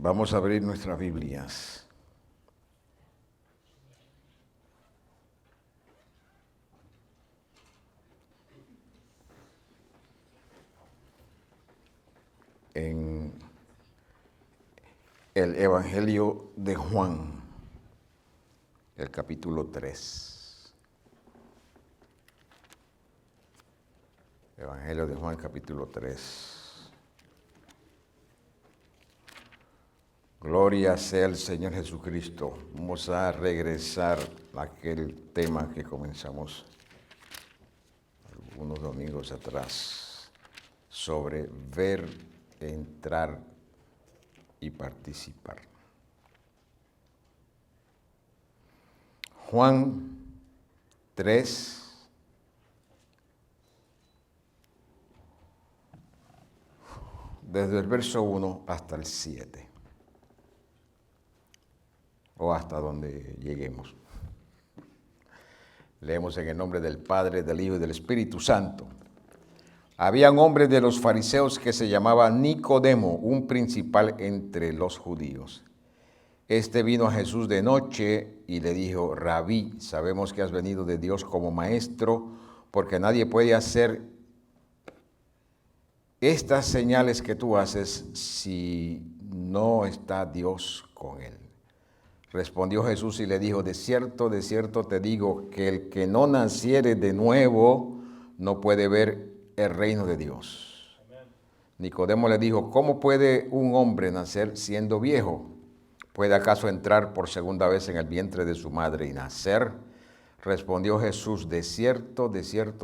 Vamos a abrir nuestras Biblias. En el Evangelio de Juan, el capítulo 3. Evangelio de Juan, capítulo 3. Gloria sea el Señor Jesucristo. Vamos a regresar a aquel tema que comenzamos algunos domingos atrás, sobre ver, entrar y participar. Juan 3, desde el verso 1 hasta el 7. O hasta donde lleguemos. Leemos en el nombre del Padre, del Hijo y del Espíritu Santo. Había un hombre de los fariseos que se llamaba Nicodemo, un principal entre los judíos. Este vino a Jesús de noche y le dijo: Rabí, sabemos que has venido de Dios como maestro, porque nadie puede hacer estas señales que tú haces si no está Dios con él. Respondió Jesús y le dijo: de cierto te digo que el que no naciere de nuevo no puede ver el reino de Dios. Amén. Nicodemo le dijo: ¿cómo puede un hombre nacer siendo viejo? ¿Puede acaso entrar por segunda vez en el vientre de su madre y nacer? Respondió Jesús: de cierto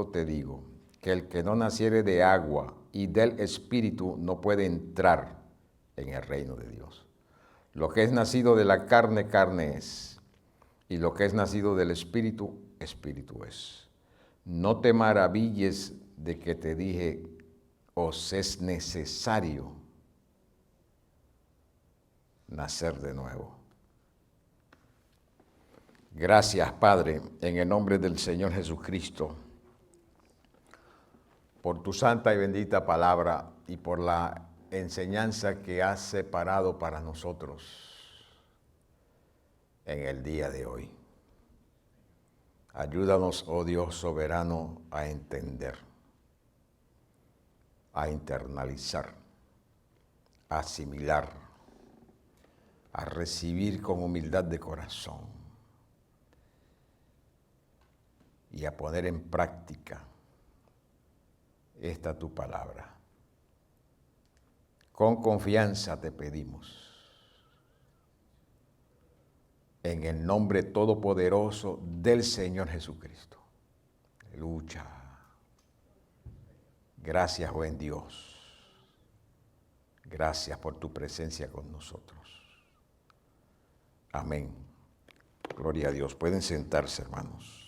te digo que el que no naciere de agua y del Espíritu no puede entrar en el reino de Dios. Lo que es nacido de la carne, carne es, y lo que es nacido del Espíritu, Espíritu es. No te maravilles de que te dije: os es necesario nacer de nuevo. Gracias, Padre, en el nombre del Señor Jesucristo, por tu santa y bendita palabra y por la enseñanza que has separado para nosotros en el día de hoy. Ayúdanos, oh Dios soberano, a entender, a internalizar, a asimilar, a recibir con humildad de corazón y a poner en práctica esta tu palabra. Con confianza te pedimos, en el nombre todopoderoso del Señor Jesucristo. Aleluya. Gracias, buen Dios. Gracias por tu presencia con nosotros. Amén. Gloria a Dios. Pueden sentarse, hermanos.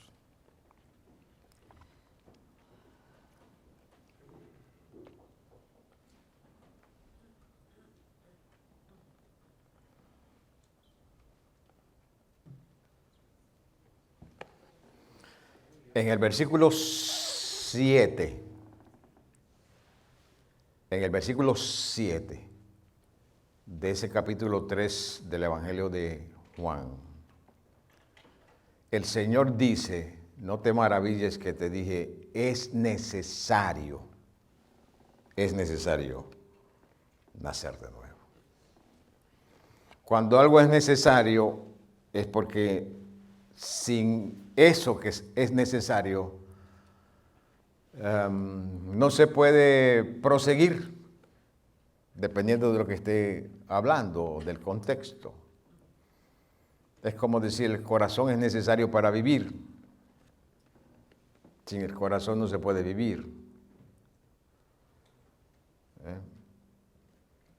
En el versículo 7, de ese capítulo 3 del Evangelio de Juan, el Señor dice: no te maravilles que te dije, es necesario nacer de nuevo. Cuando algo es necesario es porque sin eso que es necesario, no se puede proseguir, dependiendo de lo que esté hablando, del contexto. Es como decir, el corazón es necesario para vivir. Sin el corazón no se puede vivir.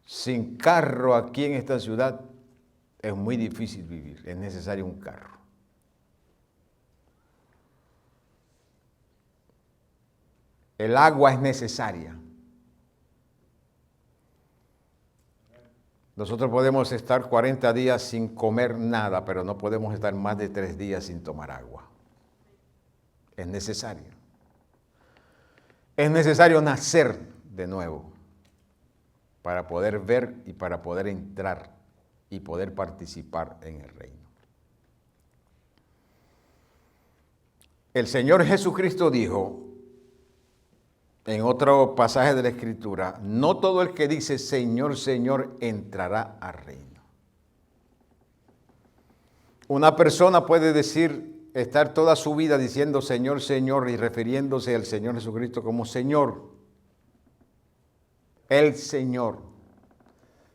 Sin carro aquí en esta ciudad es muy difícil vivir, es necesario un carro. El agua es necesaria. Nosotros podemos estar 40 días sin comer nada, pero no podemos estar más de 3 días sin tomar agua. Es necesario. Es necesario nacer de nuevo para poder ver y para poder entrar y poder participar en el reino. El Señor Jesucristo dijo en otro pasaje de la Escritura, no todo el que dice Señor, Señor entrará al reino. Una persona puede estar toda su vida diciendo Señor, Señor y refiriéndose al Señor Jesucristo como Señor, el Señor,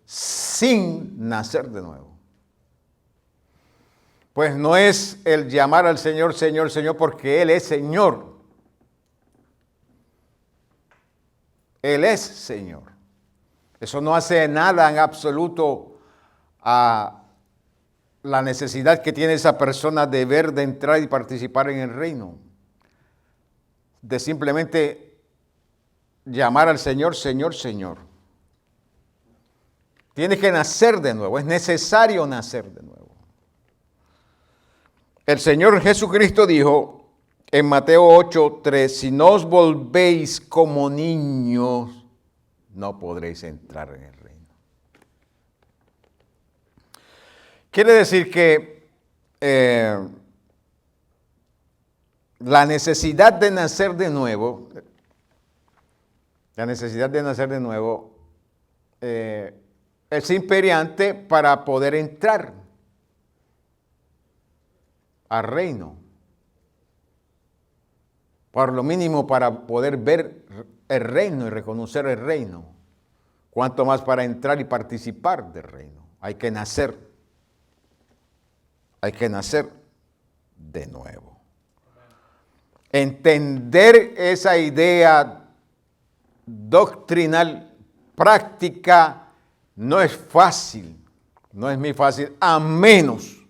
sin nacer de nuevo. Pues no es el llamar al Señor, Señor, Señor, porque Él es Señor. Él es Señor. Eso no hace nada en absoluto a la necesidad que tiene esa persona de entrar y participar en el reino. De simplemente llamar al Señor, Señor, Señor. Tiene que nacer de nuevo, es necesario nacer de nuevo. El Señor Jesucristo dijo en Mateo 8:3, si no os volvéis como niños, no podréis entrar en el reino. Quiere decir que la necesidad de nacer de nuevo, es imperiante para poder entrar al reino. Por lo mínimo para poder ver el reino y reconocer el reino. Cuanto más para entrar y participar del reino. Hay que nacer. Hay que nacer de nuevo. Entender esa idea doctrinal, práctica, no es fácil. No es muy fácil, a menos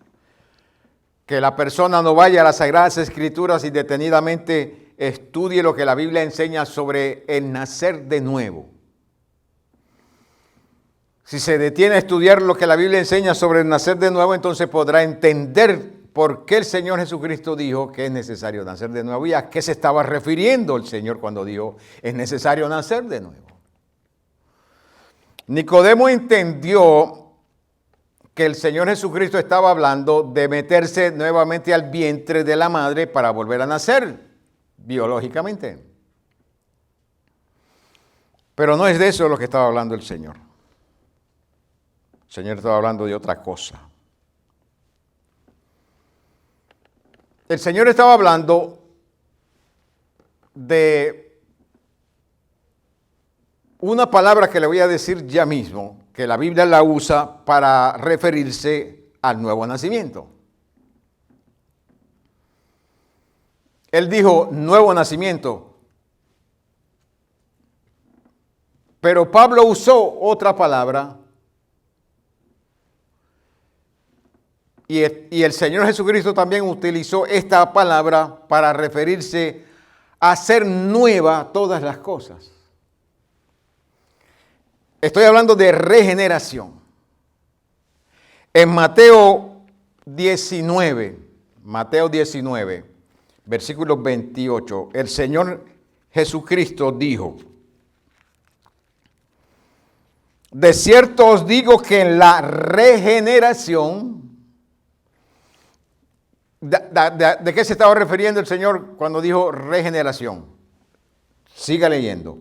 que la persona no vaya a las Sagradas Escrituras y detenidamente estudie lo que la Biblia enseña sobre el nacer de nuevo. Si se detiene a estudiar lo que la Biblia enseña sobre el nacer de nuevo, entonces podrá entender por qué el Señor Jesucristo dijo que es necesario nacer de nuevo y a qué se estaba refiriendo el Señor cuando dijo es necesario nacer de nuevo. Nicodemo entendió que el Señor Jesucristo estaba hablando de meterse nuevamente al vientre de la madre para volver a nacer biológicamente. Pero no es de eso lo que estaba hablando el Señor. El Señor estaba hablando de otra cosa. El Señor estaba hablando de una palabra que le voy a decir ya mismo, que la Biblia la usa para referirse al nuevo nacimiento. Él dijo nuevo nacimiento, pero Pablo usó otra palabra y el Señor Jesucristo también utilizó esta palabra para referirse a hacer nueva todas las cosas. Estoy hablando de regeneración. En Mateo 19, versículo 28, el Señor Jesucristo dijo, de cierto os digo que en la regeneración, ¿de qué se estaba refiriendo el Señor cuando dijo regeneración? Siga leyendo.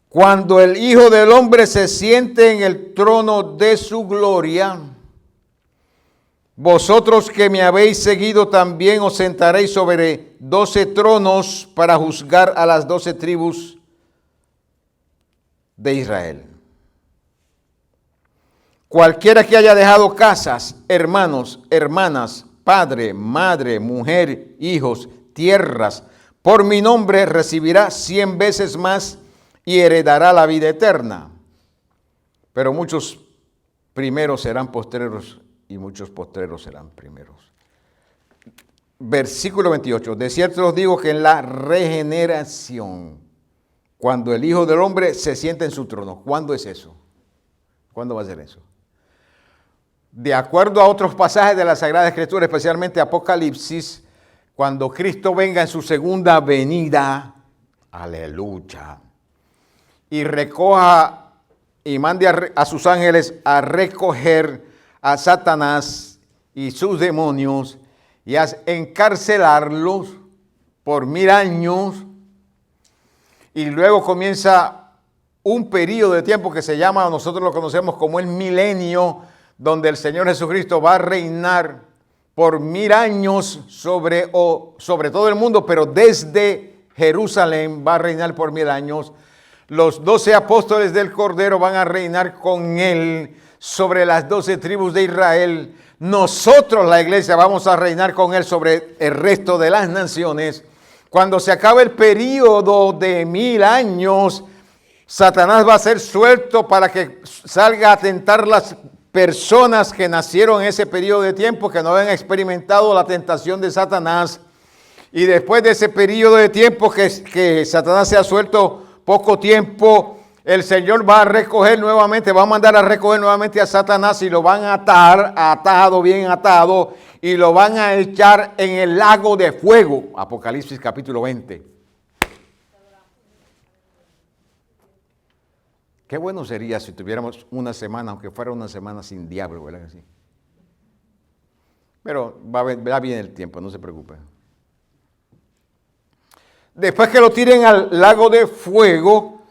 Cuando el Hijo del Hombre se siente en el trono de su gloria, vosotros que me habéis seguido también os sentaréis sobre 12 tronos para juzgar a las 12 tribus de Israel. Cualquiera que haya dejado casas, hermanos, hermanas, padre, madre, mujer, hijos, tierras, por mi nombre recibirá 100 veces más y heredará la vida eterna. Pero muchos primeros serán postreros y muchos postreros serán primeros. Versículo 28. De cierto os digo que en la regeneración, cuando el Hijo del Hombre se sienta en su trono, ¿cuándo es eso? ¿Cuándo va a ser eso? De acuerdo a otros pasajes de la Sagrada Escritura, especialmente Apocalipsis, cuando Cristo venga en su segunda venida, aleluya, y recoja y mande a sus ángeles a recoger a Satanás y sus demonios y a encarcelarlos por 1000 años. Y luego comienza un periodo de tiempo que se llama, nosotros lo conocemos como el milenio, donde el Señor Jesucristo va a reinar por 1000 años sobre todo el mundo, pero desde Jerusalén va a reinar por 1000 años. Los 12 apóstoles del Cordero van a reinar con él sobre las 12 tribus de Israel. Nosotros, la iglesia, vamos a reinar con él sobre el resto de las naciones. Cuando se acabe el periodo de 1000 años, Satanás va a ser suelto para que salga a tentar las personas que nacieron en ese periodo de tiempo, que no habían experimentado la tentación de Satanás. Y después de ese periodo de tiempo que Satanás se ha suelto poco tiempo, el Señor va a recoger nuevamente, va a mandar a recoger nuevamente a Satanás y lo van a atar, bien atado, y lo van a echar en el lago de fuego. Apocalipsis capítulo 20. Qué bueno sería si tuviéramos una semana, aunque fuera una semana sin diablo, ¿verdad? Así. Pero va bien el tiempo, no se preocupe. Después que lo tiren al lago de fuego,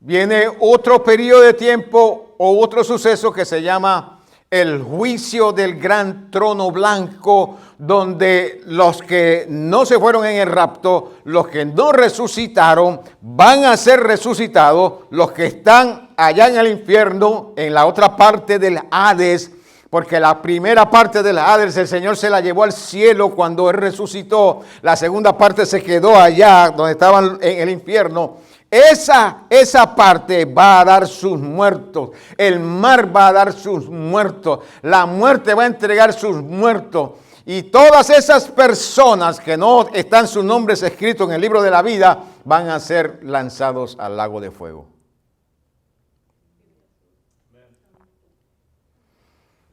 viene otro periodo de tiempo o otro suceso que se llama el juicio del gran trono blanco, donde los que no se fueron en el rapto, los que no resucitaron, van a ser resucitados. Los que están allá en el infierno, en la otra parte del Hades, porque la primera parte del Hades el Señor se la llevó al cielo cuando Él resucitó. La segunda parte se quedó allá donde estaban en el infierno. Esa parte va a dar sus muertos. El mar va a dar sus muertos. La muerte va a entregar sus muertos. Y todas esas personas que no están sus nombres escritos en el libro de la vida van a ser lanzados al lago de fuego.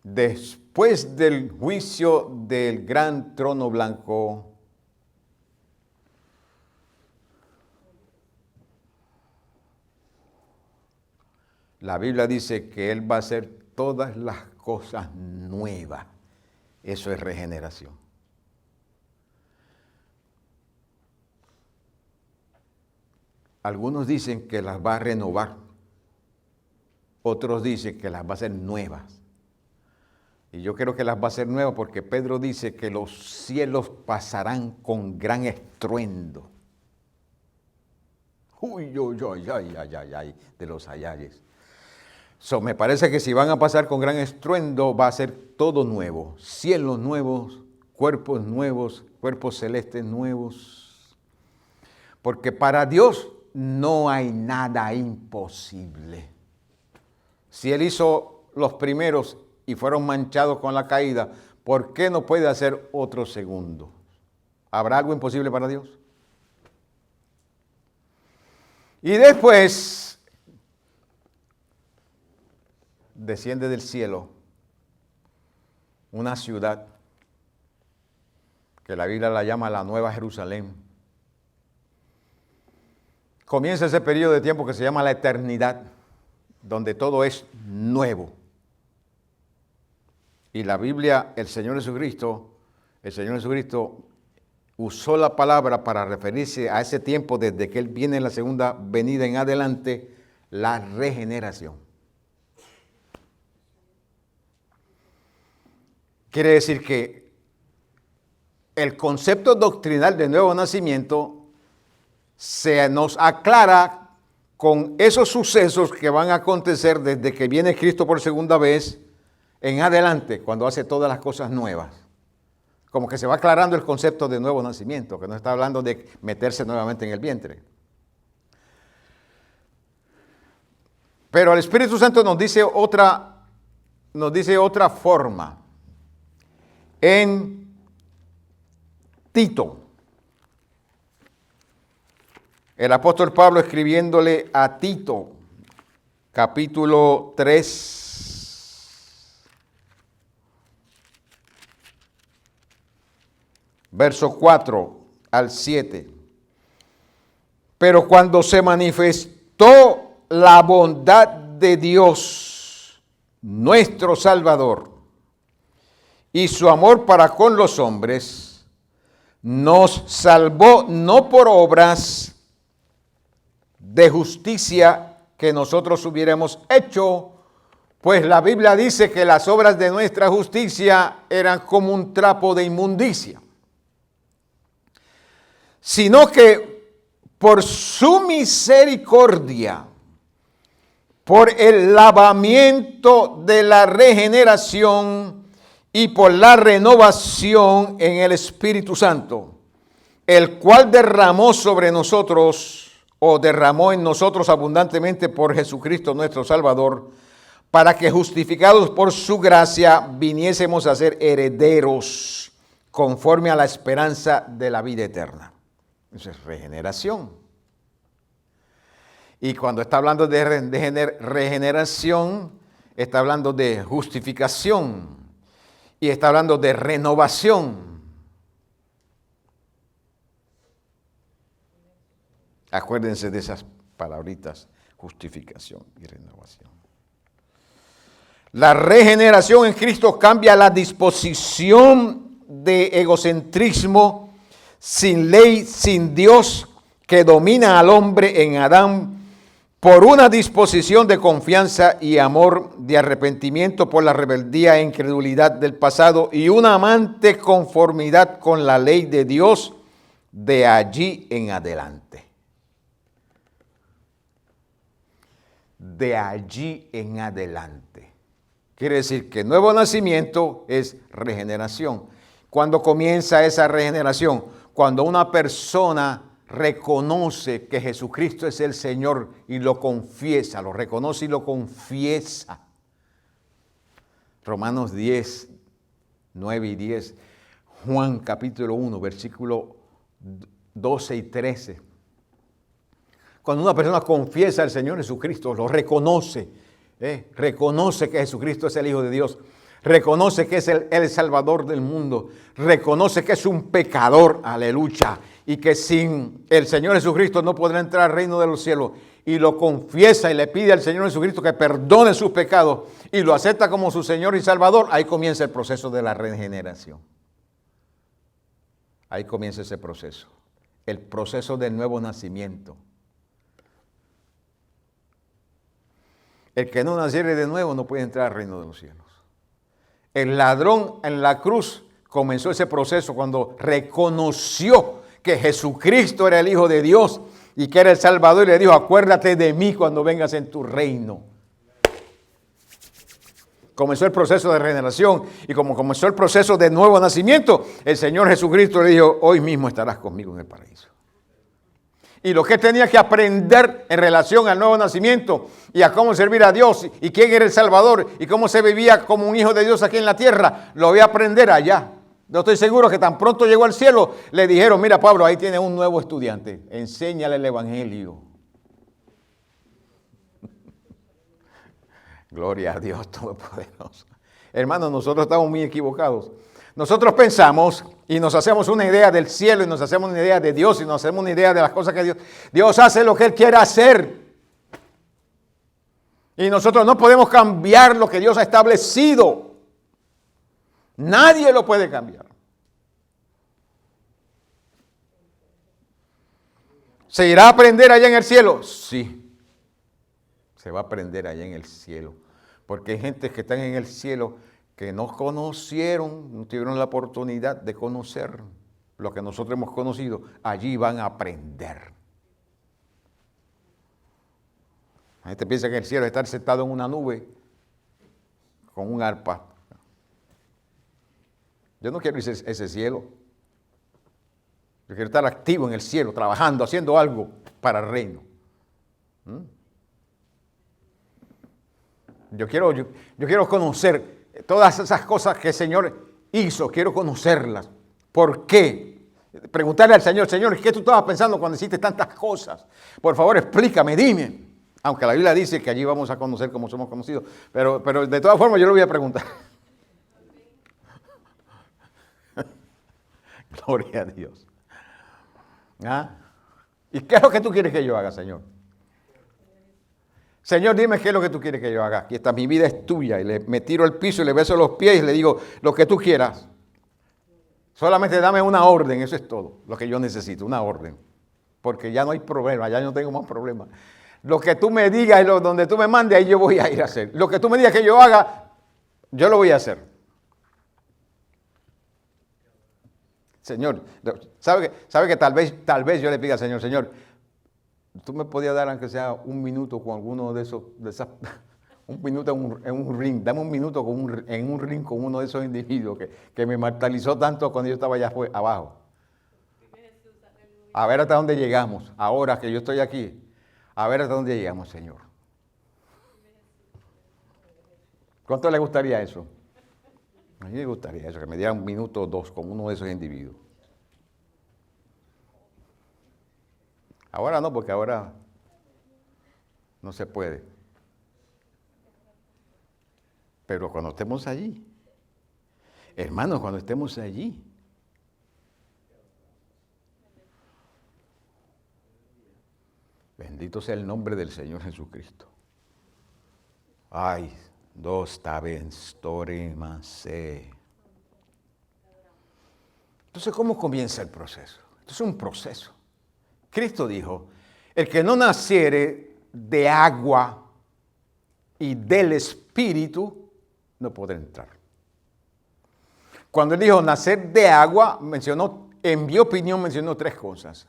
Después del juicio del gran trono blanco, la Biblia dice que Él va a hacer todas las cosas nuevas. Eso es regeneración. Algunos dicen que las va a renovar. Otros dicen que las va a hacer nuevas. Y yo creo que las va a hacer nuevas porque Pedro dice que los cielos pasarán con gran estruendo. Uy, de los ayayes. Me parece que si van a pasar con gran estruendo, va a ser todo nuevo. Cielos nuevos, cuerpos celestes nuevos. Porque para Dios no hay nada imposible. Si Él hizo los primeros y fueron manchados con la caída, ¿por qué no puede hacer otro segundo? ¿Habrá algo imposible para Dios? Y después desciende del cielo una ciudad que la Biblia la llama la Nueva Jerusalén. Comienza ese periodo de tiempo que se llama la eternidad, donde todo es nuevo. Y la Biblia, el Señor Jesucristo usó la palabra para referirse a ese tiempo desde que Él viene en la segunda venida en adelante, la regeneración. Quiere decir que el concepto doctrinal de nuevo nacimiento se nos aclara con esos sucesos que van a acontecer desde que viene Cristo por segunda vez en adelante, cuando hace todas las cosas nuevas. Como que se va aclarando el concepto de nuevo nacimiento, que no está hablando de meterse nuevamente en el vientre. Pero el Espíritu Santo nos dice otra forma. En Tito, el apóstol Pablo escribiéndole a Tito, capítulo 3, verso 4 al 7. Pero cuando se manifestó la bondad de Dios, nuestro Salvador, y su amor para con los hombres, nos salvó no por obras de justicia que nosotros hubiéramos hecho, pues la Biblia dice que las obras de nuestra justicia eran como un trapo de inmundicia, sino que por su misericordia, por el lavamiento de la regeneración y por la renovación en el Espíritu Santo, el cual derramó sobre nosotros o derramó en nosotros abundantemente por Jesucristo nuestro Salvador, para que justificados por su gracia viniésemos a ser herederos conforme a la esperanza de la vida eterna. Eso es regeneración. Y cuando está hablando de regeneración, está hablando de justificación y está hablando de renovación. Acuérdense de esas palabritas, justificación y renovación. La regeneración en Cristo cambia la disposición de egocentrismo sin ley, sin Dios, que domina al hombre en Adán, por una disposición de confianza y amor, de arrepentimiento por la rebeldía e incredulidad del pasado y una amante conformidad con la ley de Dios de allí en adelante. De allí en adelante. Quiere decir que nuevo nacimiento es regeneración. ¿Cuándo comienza esa regeneración? Cuando una persona reconoce que Jesucristo es el Señor y lo confiesa, lo reconoce y lo confiesa. Romanos 10, 9 y 10, Juan capítulo 1, versículo 12 y 13. Cuando una persona confiesa al Señor Jesucristo, lo reconoce, reconoce que Jesucristo es el Hijo de Dios, reconoce que es el Salvador del mundo, reconoce que es un pecador, aleluya, y que sin el Señor Jesucristo no podrá entrar al reino de los cielos, y lo confiesa y le pide al Señor Jesucristo que perdone sus pecados y lo acepta como su Señor y Salvador, ahí comienza el proceso de la regeneración. Ahí comienza ese proceso, el proceso del nuevo nacimiento. El que no naciere de nuevo no puede entrar al reino de los cielos. El ladrón en la cruz comenzó ese proceso cuando reconoció que Jesucristo era el Hijo de Dios y que era el Salvador, y le dijo: acuérdate de mí cuando vengas en tu reino. Comenzó el proceso de regeneración, y como comenzó el proceso de nuevo nacimiento, el Señor Jesucristo le dijo: hoy mismo estarás conmigo en el paraíso. Y lo que tenía que aprender en relación al nuevo nacimiento y a cómo servir a Dios y quién era el Salvador y cómo se vivía como un hijo de Dios aquí en la tierra, lo voy a aprender allá. Yo estoy seguro que tan pronto llegó al cielo, le dijeron: mira, Pablo, ahí tiene un nuevo estudiante, enséñale el evangelio. Gloria a Dios Todopoderoso. Hermanos, nosotros estamos muy equivocados. Nosotros pensamos y nos hacemos una idea del cielo y nos hacemos una idea de Dios y nos hacemos una idea de las cosas que Dios hace lo que Él quiere hacer. Y nosotros no podemos cambiar lo que Dios ha establecido. Nadie lo puede cambiar. ¿Se irá a aprender allá en el cielo? Sí, se va a aprender allá en el cielo. Porque hay gente que están en el cielo que no conocieron, no tuvieron la oportunidad de conocer lo que nosotros hemos conocido. Allí van a aprender. La gente piensa que el cielo es estar sentado en una nube con un arpa. Yo no quiero ese cielo. Yo quiero estar activo en el cielo, trabajando, haciendo algo para el reino. Yo quiero conocer todas esas cosas que el Señor hizo, quiero conocerlas. ¿Por qué? Preguntarle al Señor: Señor, ¿qué tú estabas pensando cuando hiciste tantas cosas? Por favor, explícame, dime. Aunque la Biblia dice que allí vamos a conocer como somos conocidos. Pero de todas formas yo le voy a preguntar. Gloria a Dios. ¿Ah? ¿Y qué es lo que tú quieres que yo haga, Señor? Señor, dime qué es lo que tú quieres que yo haga. Aquí está, mi vida es tuya. Y me tiro al piso y le beso los pies y le digo, lo que tú quieras. Solamente dame una orden, eso es todo. Lo que yo necesito, una orden. Porque ya no hay problema, ya no tengo más problemas. Lo que tú me digas y donde tú me mandes, ahí yo voy a ir a hacer. Lo que tú me digas que yo haga, yo lo voy a hacer. Señor, ¿sabe que tal vez yo le pida al Señor, Señor, tú me podías dar aunque sea un minuto con alguno de esas, un minuto en un ring, dame un minuto en un ring con uno de esos individuos que me martirizó tanto cuando yo estaba allá abajo. A ver hasta dónde llegamos, ahora que yo estoy aquí, a ver hasta dónde llegamos, Señor. ¿Cuánto le gustaría eso? A mí me gustaría eso, que me diera un minuto o dos con uno de esos individuos. Ahora no, porque ahora no se puede. Pero cuando estemos allí, hermanos, cuando estemos allí, bendito sea el nombre del Señor Jesucristo. Ay, dos tabens toremase. Entonces, ¿cómo comienza el proceso? Esto es un proceso. Cristo dijo, el que no naciere de agua y del Espíritu, no podrá entrar. Cuando él dijo nacer de agua, en mi opinión, mencionó tres cosas.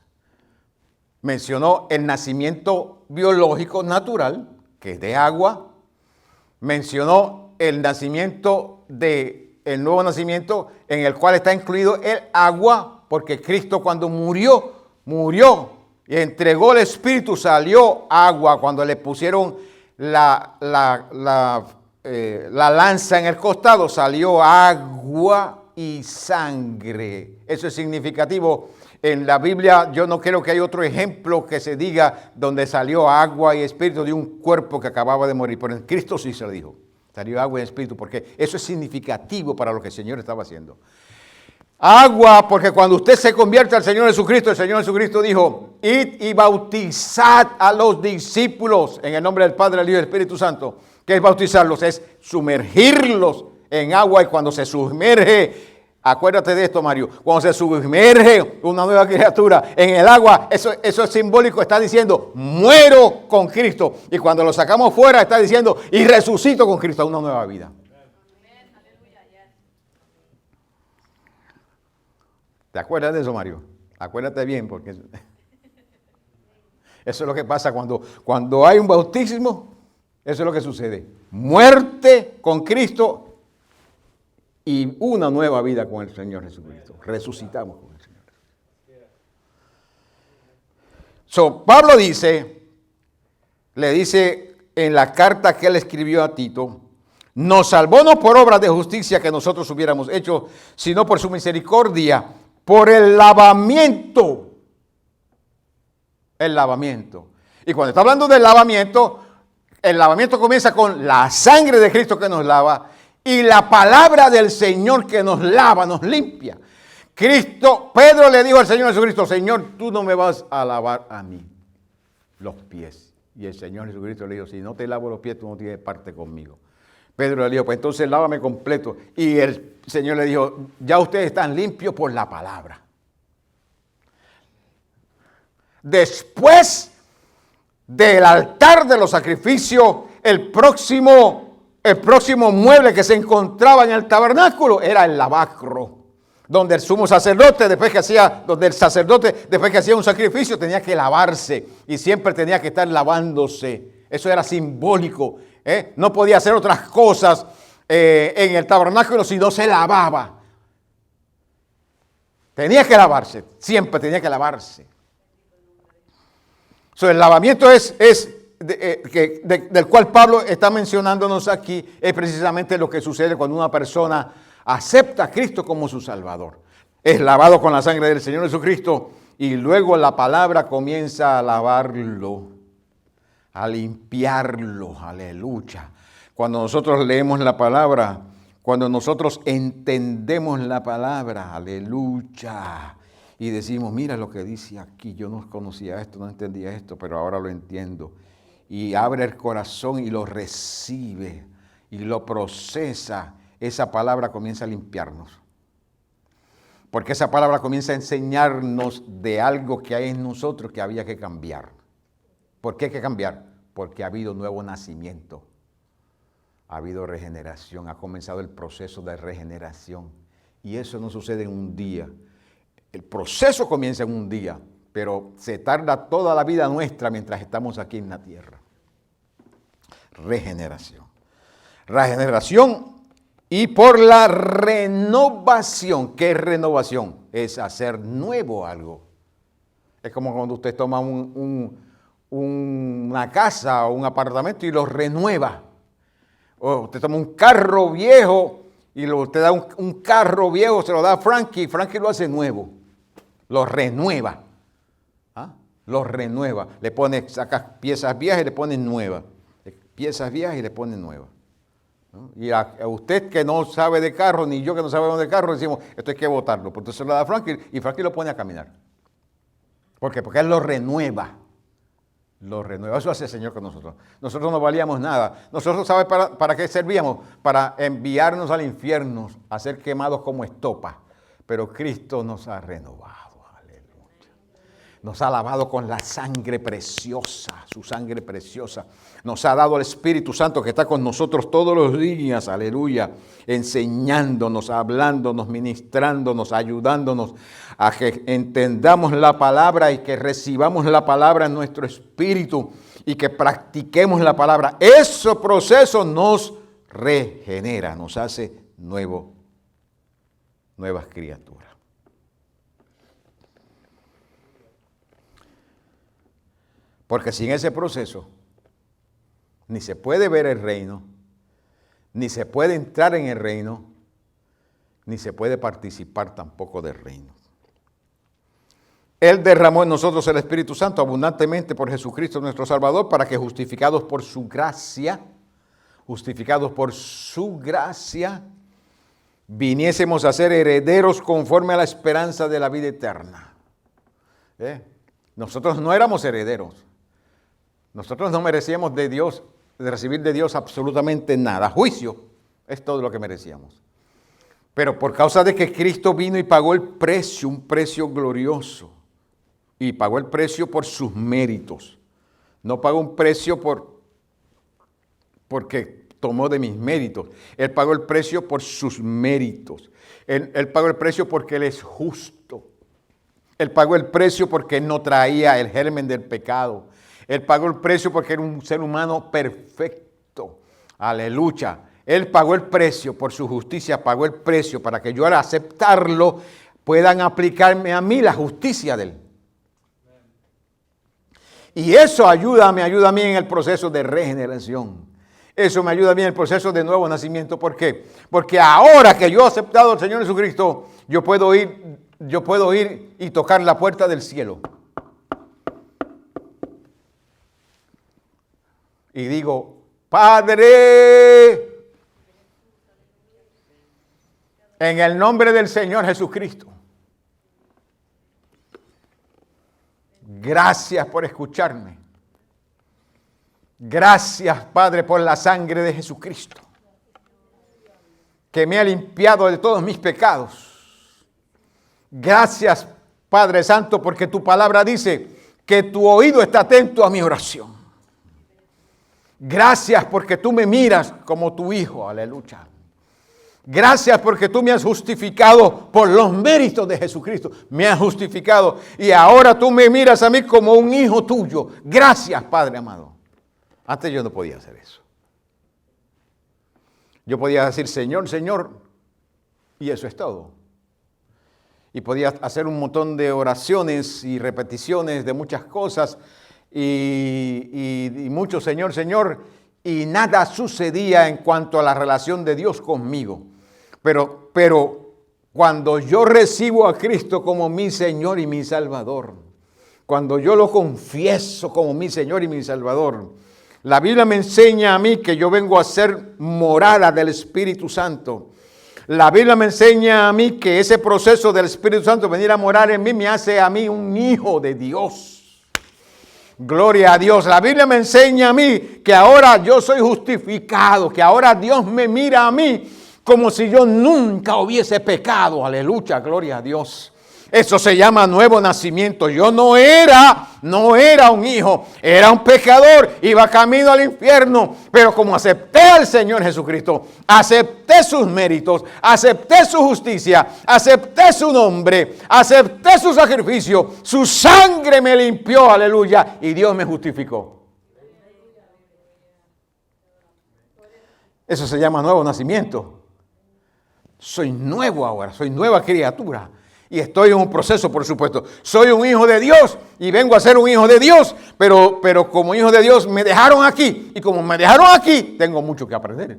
Mencionó el nacimiento biológico natural, que es de agua. Mencionó el nacimiento el nuevo nacimiento, en el cual está incluido el agua, porque Cristo cuando murió y entregó el Espíritu, salió agua. Cuando le pusieron la lanza en el costado, salió agua y sangre. Eso es significativo. En la Biblia yo no creo que hay otro ejemplo que se diga donde salió agua y espíritu de un cuerpo que acababa de morir. Pero en Cristo sí se lo dijo. Salió agua y espíritu porque eso es significativo para lo que el Señor estaba haciendo. Agua, porque cuando usted se convierte al Señor Jesucristo, el Señor Jesucristo dijo, id y bautizad a los discípulos en el nombre del Padre, del Hijo y del Espíritu Santo. ¿Qué es bautizarlos? Es sumergirlos en agua, y cuando se sumerge, acuérdate de esto, Mario, cuando se sumerge una nueva criatura en el agua, eso es simbólico, está diciendo, muero con Cristo. Y cuando lo sacamos fuera, está diciendo, y resucito con Cristo a una nueva vida. ¿Te acuerdas de eso, Mario? Acuérdate bien, porque eso es lo que pasa cuando hay un bautismo. Eso es lo que sucede. Muerte con Cristo y una nueva vida con el Señor Jesucristo. Resucitamos con el Señor. Pablo le dice en la carta que él escribió a Tito, nos salvó no por obras de justicia que nosotros hubiéramos hecho, sino por su misericordia, por el lavamiento. El lavamiento. Y cuando está hablando del lavamiento, el lavamiento comienza con la sangre de Cristo que nos lava y la palabra del Señor que nos lava, nos limpia. Pedro le dijo al Señor Jesucristo, Señor, tú no me vas a lavar a mí los pies. Y el Señor Jesucristo le dijo, si no te lavo los pies, tú no tienes parte conmigo. Pedro le dijo, pues entonces lávame completo. Y el Señor le dijo, ya ustedes están limpios por la palabra. Después del altar de los sacrificios, el próximo mueble que se encontraba en el tabernáculo era el lavacro, donde el sumo sacerdote, después que hacía un sacrificio, tenía que lavarse y siempre tenía que estar lavándose. Eso era simbólico. No podía hacer otras cosas en el tabernáculo si no se lavaba. Tenía que lavarse, siempre tenía que lavarse. El lavamiento del cual Pablo está mencionándonos aquí es precisamente lo que sucede cuando una persona acepta a Cristo como su Salvador. Es lavado con la sangre del Señor Jesucristo y luego la palabra comienza a lavarlo, a limpiarlo, aleluya. Cuando nosotros leemos la palabra, cuando nosotros entendemos la palabra, aleluya, y decimos, mira lo que dice aquí, yo no conocía esto, no entendía esto, pero ahora lo entiendo. y abre el corazón y lo recibe y lo procesa, esa palabra comienza a limpiarnos. Porque esa palabra comienza a enseñarnos de algo que hay en nosotros que había que cambiar. ¿Por qué hay que cambiar? Porque ha habido nuevo nacimiento, ha habido regeneración, ha comenzado el proceso de regeneración. Y eso no sucede en un día. El proceso comienza en un día, pero se tarda toda la vida nuestra mientras estamos aquí en la tierra. Regeneración. Regeneración y por la renovación. ¿Qué es renovación? Es hacer nuevo algo. Es como cuando usted toma una casa o un apartamento y lo renueva. O usted toma un carro viejo y usted da un carro viejo, se lo da a Frankie y Frankie lo hace nuevo. Lo renueva. ¿Ah? Lo renueva. Le pone, saca piezas viejas y le pone nuevas. Piezas viejas y le pone nuevas. ¿No? Y a usted que no sabe de carro, ni yo que no sabe de carro, decimos, esto hay que botarlo. Pues entonces lo da a Frankie y Frankie lo pone a caminar. ¿Por qué? Porque él lo renueva. Lo renueva. Eso hace el Señor con nosotros. Nosotros no valíamos nada. Nosotros, ¿sabe para qué servíamos? Para enviarnos al infierno, a ser quemados como estopa. Pero Cristo nos ha renovado. Aleluya. Nos ha lavado con la sangre preciosa, su sangre preciosa. Nos ha dado el Espíritu Santo que está con nosotros todos los días, aleluya, enseñándonos, hablándonos, ministrándonos, ayudándonos a que entendamos la palabra y que recibamos la palabra en nuestro espíritu y que practiquemos la palabra. Ese proceso nos regenera, nos hace nuevas criaturas. Porque sin ese proceso ni se puede ver el reino, ni se puede entrar en el reino, ni se puede participar tampoco del reino. Él derramó en nosotros el Espíritu Santo abundantemente por Jesucristo nuestro Salvador, para que justificados por su gracia, viniésemos a ser herederos conforme a la esperanza de la vida eterna. Nosotros no éramos herederos. Nosotros no merecíamos de recibir de Dios absolutamente nada. Juicio es todo lo que merecíamos. Pero por causa de que Cristo vino y pagó el precio, un precio glorioso, y pagó el precio por sus méritos. No pagó un precio porque tomó de mis méritos. Él pagó el precio por sus méritos. Él pagó el precio porque Él es justo. Él pagó el precio porque Él no traía el germen del pecado. Él pagó el precio porque era un ser humano perfecto. Aleluya. Él pagó el precio por su justicia, pagó el precio para que yo al aceptarlo puedan aplicarme a mí la justicia de Él. Y eso me ayuda a mí en el proceso de regeneración. Eso me ayuda a mí en el proceso de nuevo nacimiento. ¿Por qué? Porque ahora que yo he aceptado al Señor Jesucristo, yo puedo ir y tocar la puerta del cielo. Y digo, Padre, en el nombre del Señor Jesucristo, gracias por escucharme. Gracias, Padre, por la sangre de Jesucristo, que me ha limpiado de todos mis pecados. Gracias, Padre Santo, porque tu palabra dice que tu oído está atento a mi oración. Gracias porque tú me miras como tu hijo, aleluya. Gracias porque tú me has justificado por los méritos de Jesucristo. Me has justificado y ahora tú me miras a mí como un hijo tuyo. Gracias, Padre amado. Antes yo no podía hacer eso. Yo podía decir, Señor, Señor, y eso es todo. Y podía hacer un montón de oraciones y repeticiones de muchas cosas y mucho Señor, Señor, y nada sucedía en cuanto a la relación de Dios conmigo. Pero cuando yo recibo a Cristo como mi Señor y mi Salvador, cuando yo lo confieso como mi Señor y mi Salvador, la Biblia me enseña a mí que yo vengo a ser morada del Espíritu Santo. La Biblia me enseña a mí que ese proceso del Espíritu Santo, venir a morar en mí, me hace a mí un hijo de Dios. Gloria a Dios. La Biblia me enseña a mí que ahora yo soy justificado, que ahora Dios me mira a mí como si yo nunca hubiese pecado. Aleluya, gloria a Dios. Eso se llama nuevo nacimiento. Yo no era un hijo, era un pecador, iba camino al infierno, pero como acepté al Señor Jesucristo, acepté sus méritos, acepté su justicia, acepté su nombre, acepté su sacrificio, su sangre me limpió, aleluya, y Dios me justificó. Eso se llama nuevo nacimiento. Soy nuevo ahora, soy nueva criatura. Y estoy en un proceso, por supuesto. Soy un hijo de Dios y vengo a ser un hijo de Dios. Pero como hijo de Dios me dejaron aquí. Y como me dejaron aquí, tengo mucho que aprender.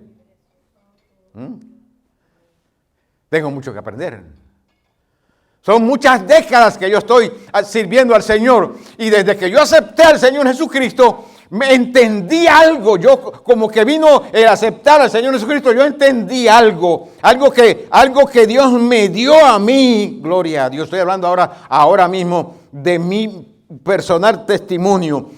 Tengo mucho que aprender. Son muchas décadas que yo estoy sirviendo al Señor. Y desde que yo acepté al Señor Jesucristo, me entendí algo. Yo, como que vino el aceptar al Señor Jesucristo, yo entendí algo que Dios me dio a mí. Gloria a Dios. Estoy hablando ahora mismo de mi personal testimonio.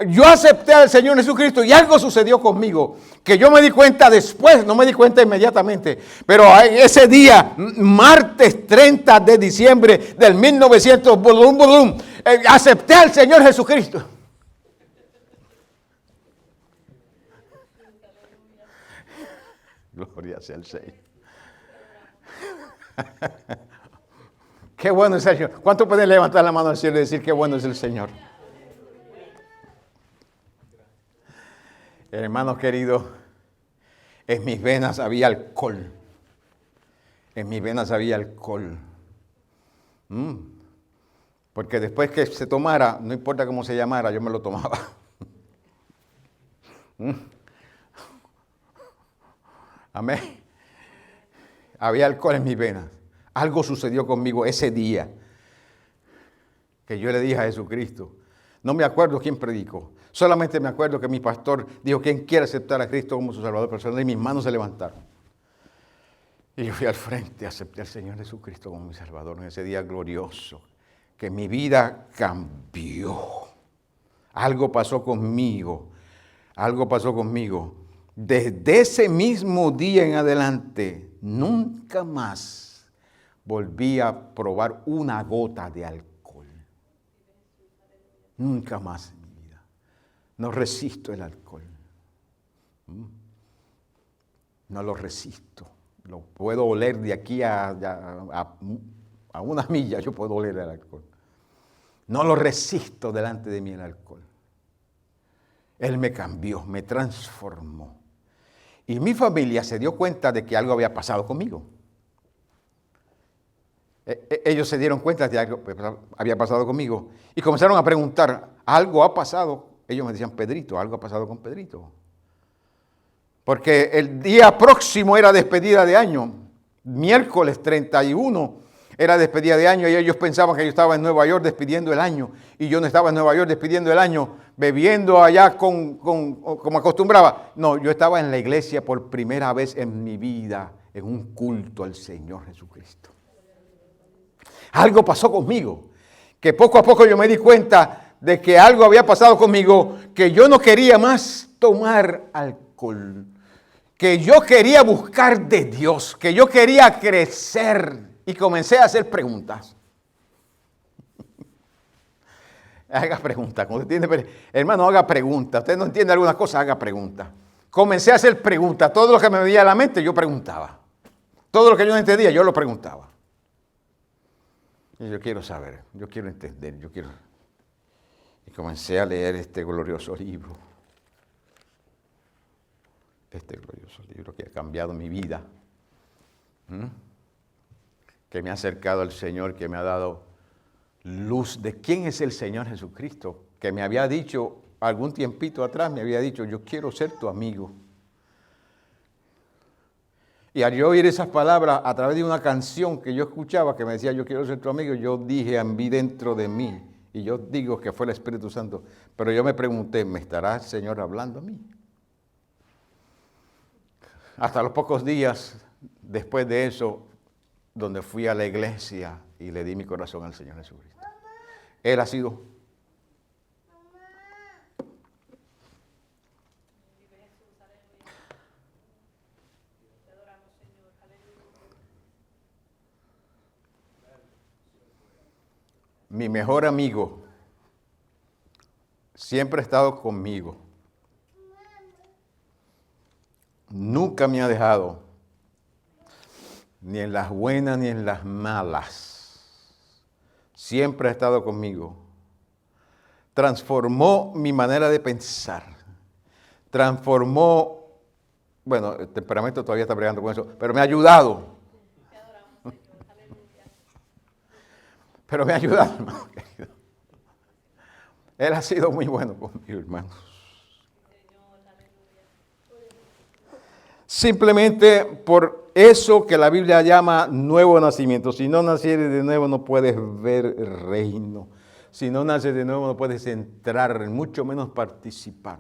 Yo acepté al Señor Jesucristo y algo sucedió conmigo, que yo me di cuenta después, no me di cuenta inmediatamente, pero ese día, martes 30 de diciembre del 1900, acepté al Señor Jesucristo. Gloria sea el Señor. Qué bueno es el Señor. ¿Cuánto pueden levantar la mano al cielo y decir qué bueno es el Señor? Hermanos queridos, en mis venas había alcohol. En mis venas había alcohol. Porque después que se tomara, no importa cómo se llamara, yo me lo tomaba. Amén. Había alcohol en mis venas. Algo sucedió conmigo ese día que yo le dije a Jesucristo. No me acuerdo quién predicó. Solamente me acuerdo que mi pastor dijo, ¿quién quiere aceptar a Cristo como su Salvador personal? Y mis manos se levantaron. Y yo fui al frente, acepté al Señor Jesucristo como mi Salvador en ese día glorioso. Que mi vida cambió. Algo pasó conmigo. Algo pasó conmigo. Desde ese mismo día en adelante, nunca más volví a probar una gota de alcohol. Nunca más en mi vida. No resisto el alcohol. No lo resisto. Lo puedo oler de aquí a una milla, yo puedo oler el alcohol. No lo resisto delante de mí el alcohol. Él me cambió, me transformó. Y mi familia se dio cuenta de que algo había pasado conmigo. Ellos se dieron cuenta de que algo había pasado conmigo. Y comenzaron a preguntar, ¿algo ha pasado? Ellos me decían, Pedrito, algo ha pasado con Pedrito. Porque el día próximo era despedida de año. Miércoles 31 era despedida de año y ellos pensaban que yo estaba en Nueva York despidiendo el año. Y yo no estaba en Nueva York despidiendo el año, bebiendo allá como acostumbraba. No, yo estaba en la iglesia por primera vez en mi vida, en un culto al Señor Jesucristo. Algo pasó conmigo, que poco a poco yo me di cuenta de que algo había pasado conmigo, que yo no quería más tomar alcohol, que yo quería buscar de Dios, que yo quería crecer y comencé a hacer preguntas. Haga preguntas. Hermano, haga preguntas. Usted no entiende alguna cosa, haga preguntas. Comencé a hacer preguntas. Todo lo que me venía a la mente, yo preguntaba. Todo lo que yo no entendía, yo lo preguntaba. Y yo quiero saber, yo quiero entender, Y comencé a leer este glorioso libro. Este glorioso libro que ha cambiado mi vida. Que me ha acercado al Señor, que me ha dado luz de quién es el Señor Jesucristo, que me había dicho algún tiempito atrás, me había dicho, yo quiero ser tu amigo. Y al yo oír esas palabras a través de una canción que yo escuchaba que me decía, yo quiero ser tu amigo, yo dije, a mí dentro de mí, y yo digo que fue el Espíritu Santo, pero yo me pregunté, ¿me estará el Señor hablando a mí? Hasta los pocos días después de eso, donde fui a la iglesia y le di mi corazón al Señor Jesucristo. Él ha sido mi mejor amigo, siempre ha estado conmigo. Nunca me ha dejado, ni en las buenas ni en las malas. Siempre ha estado conmigo. Transformó mi manera de pensar. Transformó, bueno, el temperamento todavía está bregando con eso, pero me ha ayudado. Pero me ha ayudado, hermano. Él ha sido muy bueno conmigo, hermanos. Simplemente por eso que la Biblia llama nuevo nacimiento. Si no nacieres de nuevo no puedes ver el reino. Si no naces de nuevo no puedes entrar, mucho menos participar.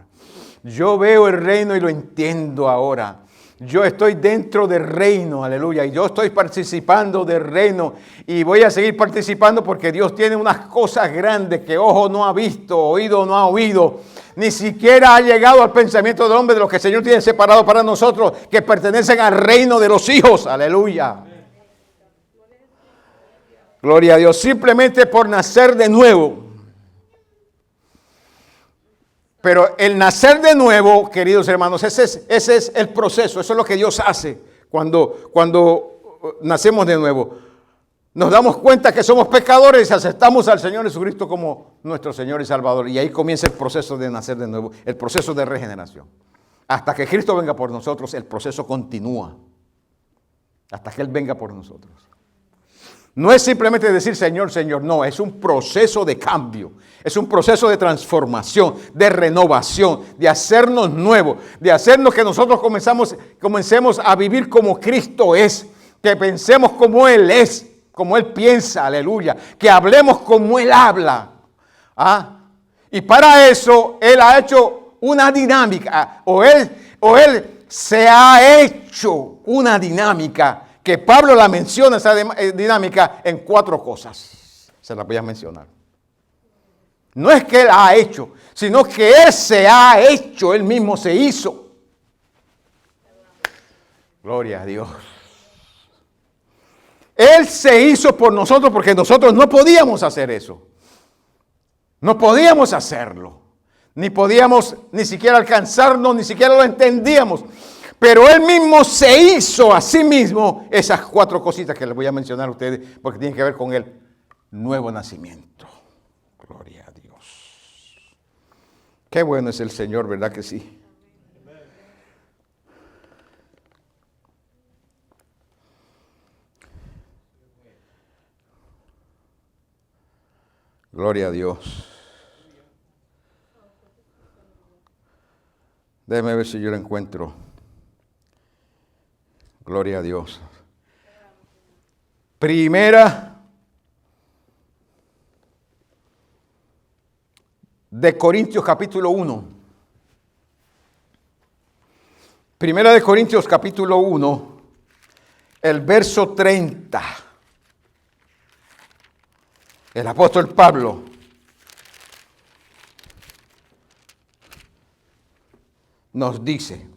Yo veo el reino y lo entiendo ahora. Yo estoy dentro del reino, aleluya, y yo estoy participando del reino y voy a seguir participando porque Dios tiene unas cosas grandes que ojo no ha visto, oído no ha oído, ni siquiera ha llegado al pensamiento del hombre de lo que el Señor tiene separado para nosotros, que pertenecen al reino de los hijos, aleluya. Gloria a Dios, simplemente por nacer de nuevo. Pero el nacer de nuevo, queridos hermanos, ese es el proceso, eso es lo que Dios hace cuando nacemos de nuevo. Nos damos cuenta que somos pecadores y aceptamos al Señor Jesucristo como nuestro Señor y Salvador. Y ahí comienza el proceso de nacer de nuevo, el proceso de regeneración. Hasta que Cristo venga por nosotros, el proceso continúa. Hasta que Él venga por nosotros. No es simplemente decir Señor, Señor, no, es un proceso de cambio, es un proceso de transformación, de renovación, de hacernos nuevos, de hacernos que nosotros comencemos a vivir como Cristo es, que pensemos como Él es, como Él piensa, aleluya, que hablemos como Él habla. Y para eso Él ha hecho una dinámica, o Él se ha hecho una dinámica, que Pablo la menciona, esa dinámica, en 4 cosas. Se las voy a mencionar. No es que Él ha hecho, sino que Él se ha hecho, Él mismo se hizo. Gloria a Dios. Él se hizo por nosotros porque nosotros no podíamos hacer eso. No podíamos hacerlo. Ni podíamos ni siquiera alcanzarnos, ni siquiera lo entendíamos. Pero Él mismo se hizo a sí mismo esas 4 cositas que les voy a mencionar a ustedes porque tienen que ver con el nuevo nacimiento. Gloria a Dios. Qué bueno es el Señor, ¿verdad que sí? Gloria a Dios. Déjeme ver si yo lo encuentro. Gloria a Dios. Primera de Corintios capítulo 1. Primera de Corintios capítulo 1, el verso 30. El apóstol Pablo nos dice: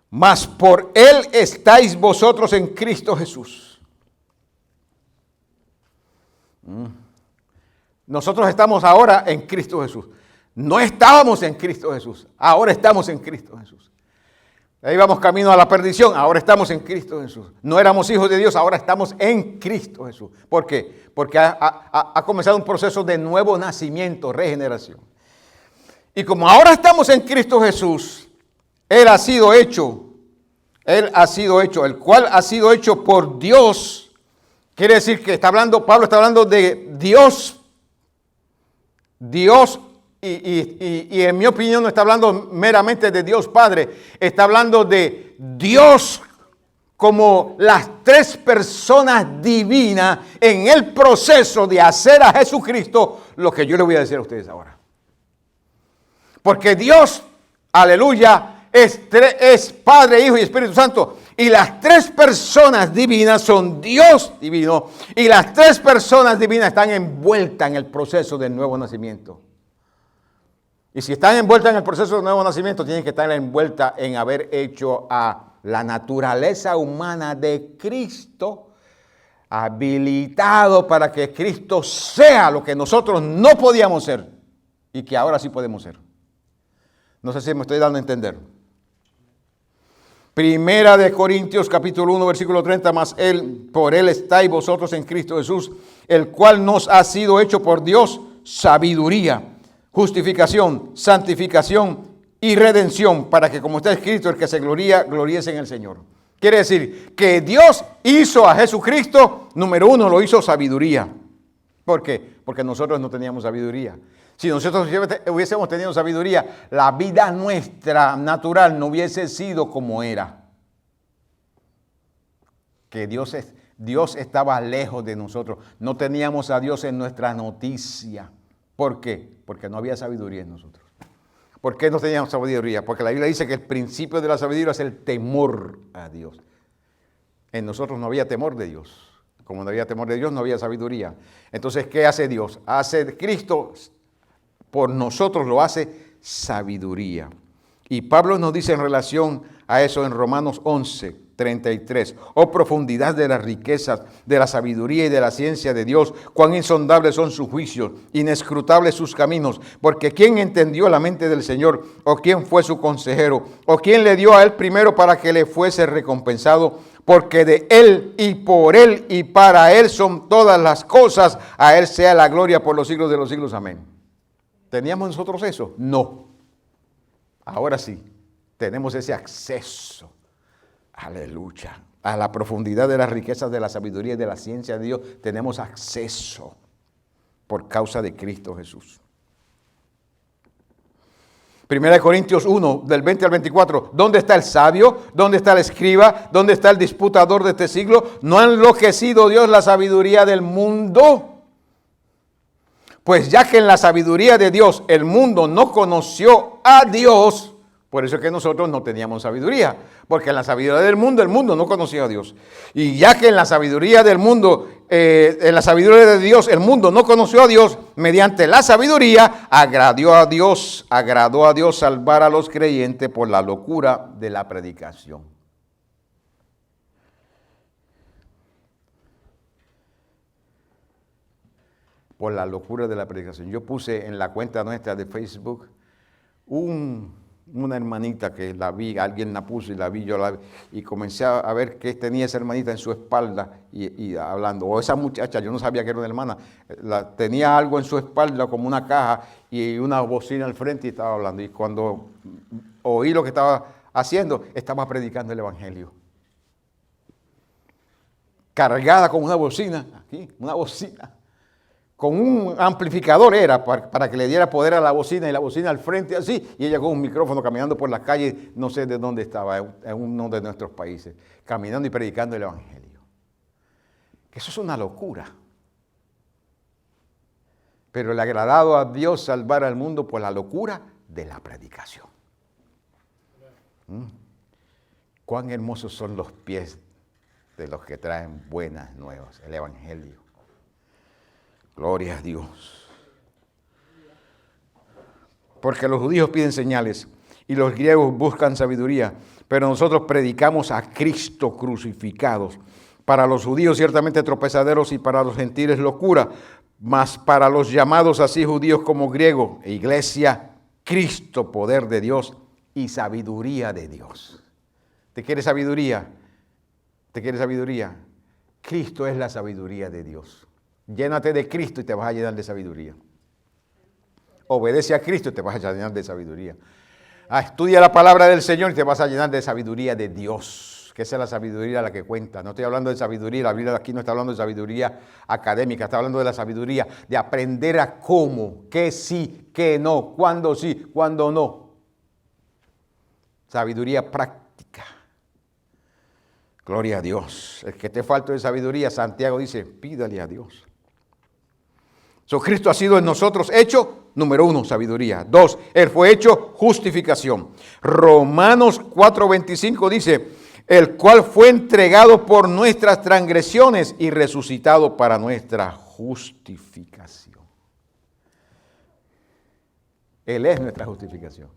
mas por Él estáis vosotros en Cristo Jesús. Nosotros estamos ahora en Cristo Jesús. No estábamos en Cristo Jesús, ahora estamos en Cristo Jesús. Ahí vamos camino a la perdición, ahora estamos en Cristo Jesús. No éramos hijos de Dios, ahora estamos en Cristo Jesús. ¿Por qué? Porque ha comenzado un proceso de nuevo nacimiento, regeneración. Y como ahora estamos en Cristo Jesús, Él ha sido hecho, el cual ha sido hecho por Dios. Quiere decir que Pablo está hablando de Dios. Dios, y en mi opinión no está hablando meramente de Dios Padre, está hablando de Dios como las 3 personas divinas en el proceso de hacer a Jesucristo lo que yo le voy a decir a ustedes ahora. Porque Dios, aleluya, es Padre, Hijo y Espíritu Santo. Y las 3 personas divinas son Dios divino. Y las 3 personas divinas están envueltas en el proceso del nuevo nacimiento. Y si están envueltas en el proceso del nuevo nacimiento, tienen que estar envueltas en haber hecho a la naturaleza humana de Cristo, habilitado para que Cristo sea lo que nosotros no podíamos ser y que ahora sí podemos ser. No sé si me estoy dando a entender. Primera de Corintios capítulo 1 versículo 30, más Él, por Él estáis vosotros en Cristo Jesús, el cual nos ha sido hecho por Dios sabiduría, justificación, santificación y redención, para que como está escrito, el que se gloría, gloríese en el Señor. Quiere decir que Dios hizo a Jesucristo, número uno, lo hizo sabiduría. ¿Por qué? Porque nosotros no teníamos sabiduría. Si nosotros hubiésemos tenido sabiduría, la vida nuestra natural no hubiese sido como era. Que Dios estaba lejos de nosotros. No teníamos a Dios en nuestra noticia. ¿Por qué? Porque no había sabiduría en nosotros. ¿Por qué no teníamos sabiduría? Porque la Biblia dice que el principio de la sabiduría es el temor a Dios. En nosotros no había temor de Dios. Como no había temor de Dios, no había sabiduría. Entonces, ¿qué hace Dios? Hace Cristo, por nosotros lo hace sabiduría. Y Pablo nos dice en relación a eso en Romanos 11, 33. Oh profundidad de las riquezas, de la sabiduría y de la ciencia de Dios, cuán insondables son sus juicios, inescrutables sus caminos, porque ¿quién entendió la mente del Señor? ¿O quién fue su consejero? ¿O quién le dio a él primero para que le fuese recompensado? Porque de Él y para Él son todas las cosas, a Él sea la gloria por los siglos de los siglos. Amén. ¿Teníamos nosotros eso? No. Ahora sí, tenemos ese acceso. Aleluya. A la profundidad de las riquezas de la sabiduría y de la ciencia de Dios, tenemos acceso por causa de Cristo Jesús. 1 Corintios 1, del 20 al 24. ¿Dónde está el sabio? ¿Dónde está el escriba? ¿Dónde está el disputador de este siglo? ¿No ha enloquecido Dios la sabiduría del mundo? Pues ya que en la sabiduría de Dios el mundo no conoció a Dios, por eso es que nosotros no teníamos sabiduría, porque en la sabiduría del mundo el mundo no conoció a Dios. Y ya que en la sabiduría del mundo, en la sabiduría de Dios el mundo no conoció a Dios, mediante la sabiduría agradó a Dios salvar a los creyentes por la locura de la predicación. Por la locura de la predicación. Yo puse en la cuenta nuestra de Facebook una hermanita que la vi, alguien la puso y la vi, y comencé a ver qué tenía esa hermanita en su espalda y hablando. O esa muchacha, yo no sabía que era una hermana, tenía algo en su espalda como una caja y una bocina al frente y estaba hablando. Y cuando oí lo que estaba haciendo, estaba predicando el Evangelio. Cargada con una bocina, aquí, una bocina. Con un amplificador era para que le diera poder a la bocina y la bocina al frente así, y ella con un micrófono caminando por las calles, no sé de dónde estaba, en uno de nuestros países, caminando y predicando el Evangelio. Que eso es una locura. Pero le ha agradado a Dios salvar al mundo por la locura de la predicación. Cuán hermosos son los pies de los que traen buenas nuevas, el Evangelio. Gloria a Dios. Porque los judíos piden señales y los griegos buscan sabiduría, pero nosotros predicamos a Cristo crucificados. Para los judíos ciertamente tropezaderos y para los gentiles locura, mas para los llamados así judíos como griegos, iglesia, Cristo, poder de Dios y sabiduría de Dios. ¿Te quieres sabiduría? ¿Te quieres sabiduría? Cristo es la sabiduría de Dios. Llénate de Cristo y te vas a llenar de sabiduría. Obedece a Cristo y te vas a llenar de sabiduría. Estudia la palabra del Señor y te vas a llenar de sabiduría de Dios. Que esa es la sabiduría la que cuenta. No estoy hablando de sabiduría, la Biblia de aquí no está hablando de sabiduría académica, está hablando de la sabiduría, de aprender a cómo, qué sí, qué no, cuándo sí, cuándo no. Sabiduría práctica. Gloria a Dios. El que te falta de sabiduría, Santiago dice, pídale a Dios. Cristo ha sido en nosotros hecho, número 1, sabiduría. 2, Él fue hecho justificación. Romanos 4:25 dice, el cual fue entregado por nuestras transgresiones y resucitado para nuestra justificación. Él es nuestra justificación.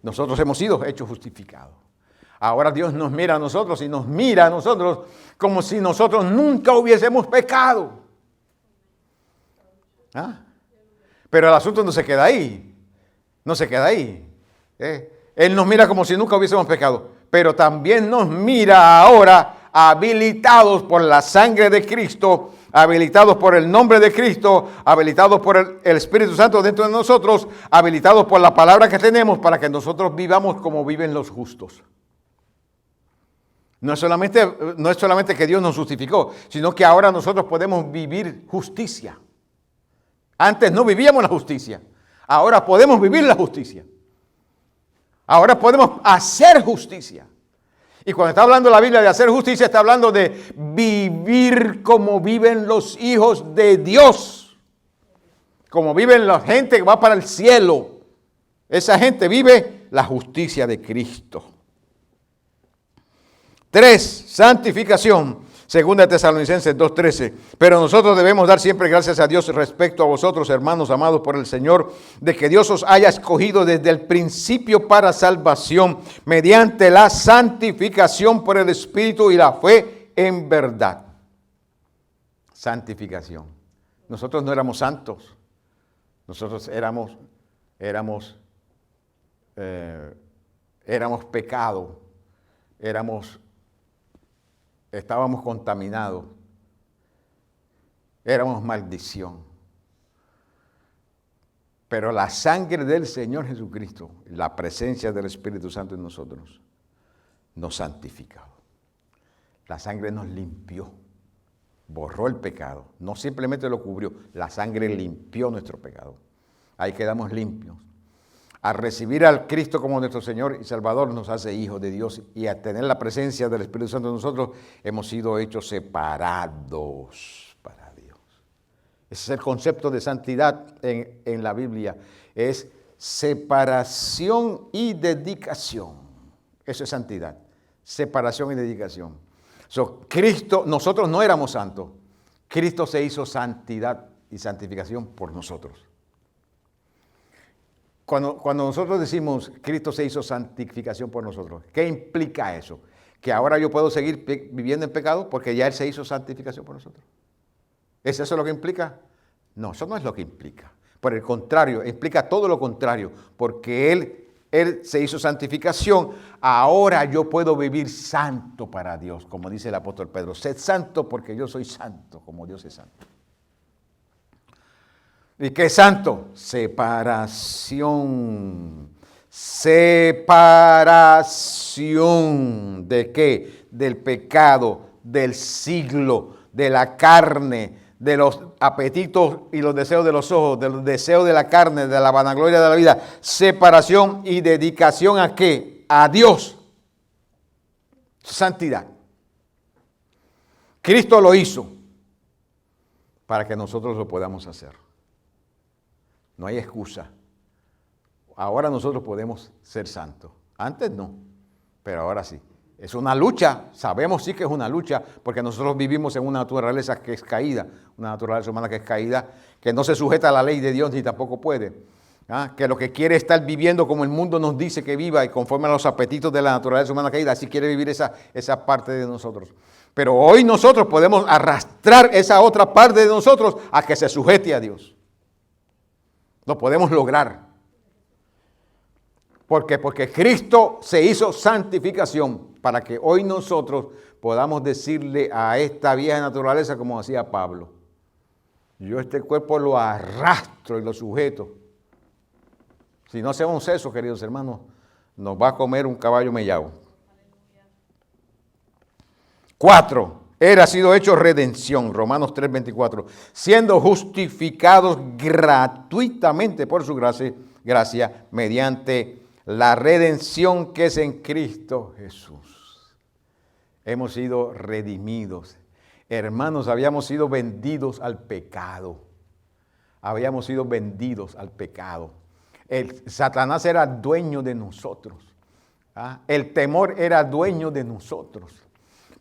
Nosotros hemos sido hechos justificados. Ahora Dios nos mira a nosotros y nos mira a nosotros como si nosotros nunca hubiésemos pecado. ¿Ah? Pero el asunto no se queda ahí. No se queda ahí. Él nos mira como si nunca hubiésemos pecado. Pero también nos mira ahora habilitados por la sangre de Cristo, habilitados por el nombre de Cristo, habilitados por el Espíritu Santo dentro de nosotros, habilitados por la palabra que tenemos para que nosotros vivamos como viven los justos. No es solamente que Dios nos justificó, sino que ahora nosotros podemos vivir justicia. Antes no vivíamos la justicia, ahora podemos vivir la justicia. Ahora podemos hacer justicia. Y cuando está hablando la Biblia de hacer justicia, está hablando de vivir como viven los hijos de Dios. Como viven la gente que va para el cielo. Esa gente vive la justicia de Cristo. 3. Santificación. Segunda de Tesalonicenses 2:13. Pero nosotros debemos dar siempre gracias a Dios respecto a vosotros, hermanos amados por el Señor, de que Dios os haya escogido desde el principio para salvación, mediante la santificación por el Espíritu y la fe en verdad. Santificación. Nosotros no éramos santos. Nosotros éramos pecado. Estábamos contaminados, éramos maldición. Pero la sangre del Señor Jesucristo, la presencia del Espíritu Santo en nosotros, nos santificó. La sangre nos limpió, borró el pecado, no simplemente lo cubrió, la sangre limpió nuestro pecado. Ahí quedamos limpios. Al recibir al Cristo como nuestro Señor y Salvador nos hace hijos de Dios, y al tener la presencia del Espíritu Santo en nosotros hemos sido hechos separados para Dios. Ese es el concepto de santidad en la Biblia. Es separación y dedicación. Eso es santidad. Separación y dedicación. Cristo, nosotros no éramos santos. Cristo se hizo santidad y santificación por nosotros. Cuando nosotros decimos Cristo se hizo santificación por nosotros, ¿qué implica eso? ¿Que ahora yo puedo seguir viviendo en pecado porque ya Él se hizo santificación por nosotros? ¿Es eso lo que implica? No, eso no es lo que implica. Por el contrario, implica todo lo contrario, porque Él se hizo santificación, ahora yo puedo vivir santo para Dios, como dice el apóstol Pedro. Sed santo porque yo soy santo, como Dios es santo. ¿Y qué es santo? Separación. Separación. ¿De qué? Del pecado, del siglo, de la carne, de los apetitos y los deseos de los ojos, de los deseos de la carne, de la vanagloria de la vida. Separación y dedicación ¿a qué? A Dios. Santidad. Cristo lo hizo para que nosotros lo podamos hacer. No hay excusa. Ahora nosotros podemos ser santos. Antes no, pero ahora sí. Es una lucha, sabemos sí que es una lucha, porque nosotros vivimos en una naturaleza que es caída, una naturaleza humana que es caída, que no se sujeta a la ley de Dios ni tampoco puede. Que lo que quiere es estar viviendo como el mundo nos dice que viva y conforme a los apetitos de la naturaleza humana caída, así quiere vivir esa parte de nosotros. Pero hoy nosotros podemos arrastrar esa otra parte de nosotros a que se sujete a Dios. Lo podemos lograr. ¿Por qué? Porque Cristo se hizo santificación para que hoy nosotros podamos decirle a esta vieja naturaleza como hacía Pablo. Yo este cuerpo lo arrastro y lo sujeto. Si no hacemos eso, queridos hermanos, nos va a comer un caballo mellado. 4. Era sido hecho redención, Romanos 3:24, siendo justificados gratuitamente por su gracia mediante la redención que es en Cristo Jesús. Hemos sido redimidos. Hermanos, habíamos sido vendidos al pecado. Habíamos sido vendidos al pecado. Satanás era dueño de nosotros. El temor era dueño de nosotros.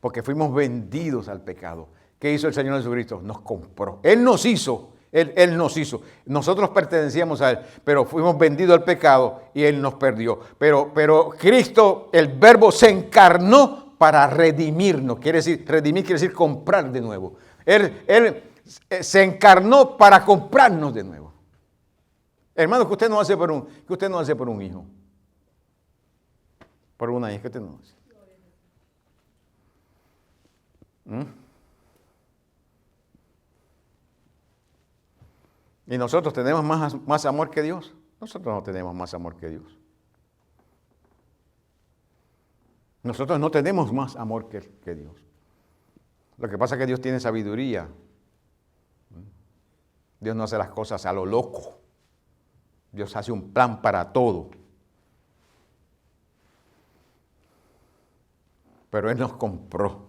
Porque fuimos vendidos al pecado. ¿Qué hizo el Señor Jesucristo? Nos compró. Él nos hizo Él nos hizo. Nosotros pertenecíamos a Él, pero fuimos vendidos al pecado y Él nos perdió. Pero Cristo, el Verbo, se encarnó para redimirnos. Quiere decir, redimir quiere decir comprar de nuevo. Él se encarnó para comprarnos de nuevo. Hermano, que usted no hace por un hijo. Por una hija que usted no hace. Y nosotros tenemos más amor que Dios. Nosotros no tenemos más amor que Dios. Nosotros no tenemos más amor que Dios. Lo que pasa es que Dios tiene sabiduría. Dios no hace las cosas a lo loco. Dios hace un plan para todo. Pero Él nos compró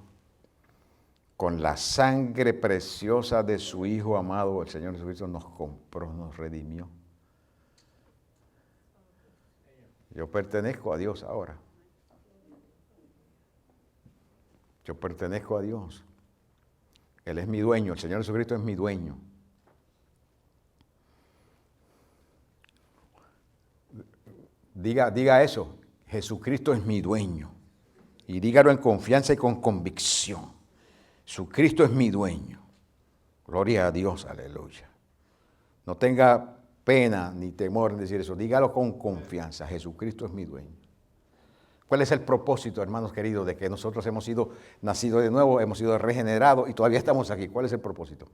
con la sangre preciosa de su Hijo amado. El Señor Jesucristo nos compró, nos redimió. Yo pertenezco a Dios ahora. Yo pertenezco a Dios. Él es mi dueño, el Señor Jesucristo es mi dueño. Diga eso, Jesucristo es mi dueño. Y dígalo en confianza y con convicción. Jesucristo es mi dueño. Gloria a Dios, aleluya. No tenga pena ni temor en decir eso. Dígalo con confianza. Jesucristo es mi dueño. ¿Cuál es el propósito, hermanos queridos, de que nosotros hemos sido nacidos de nuevo, hemos sido regenerados y todavía estamos aquí? ¿Cuál es el propósito?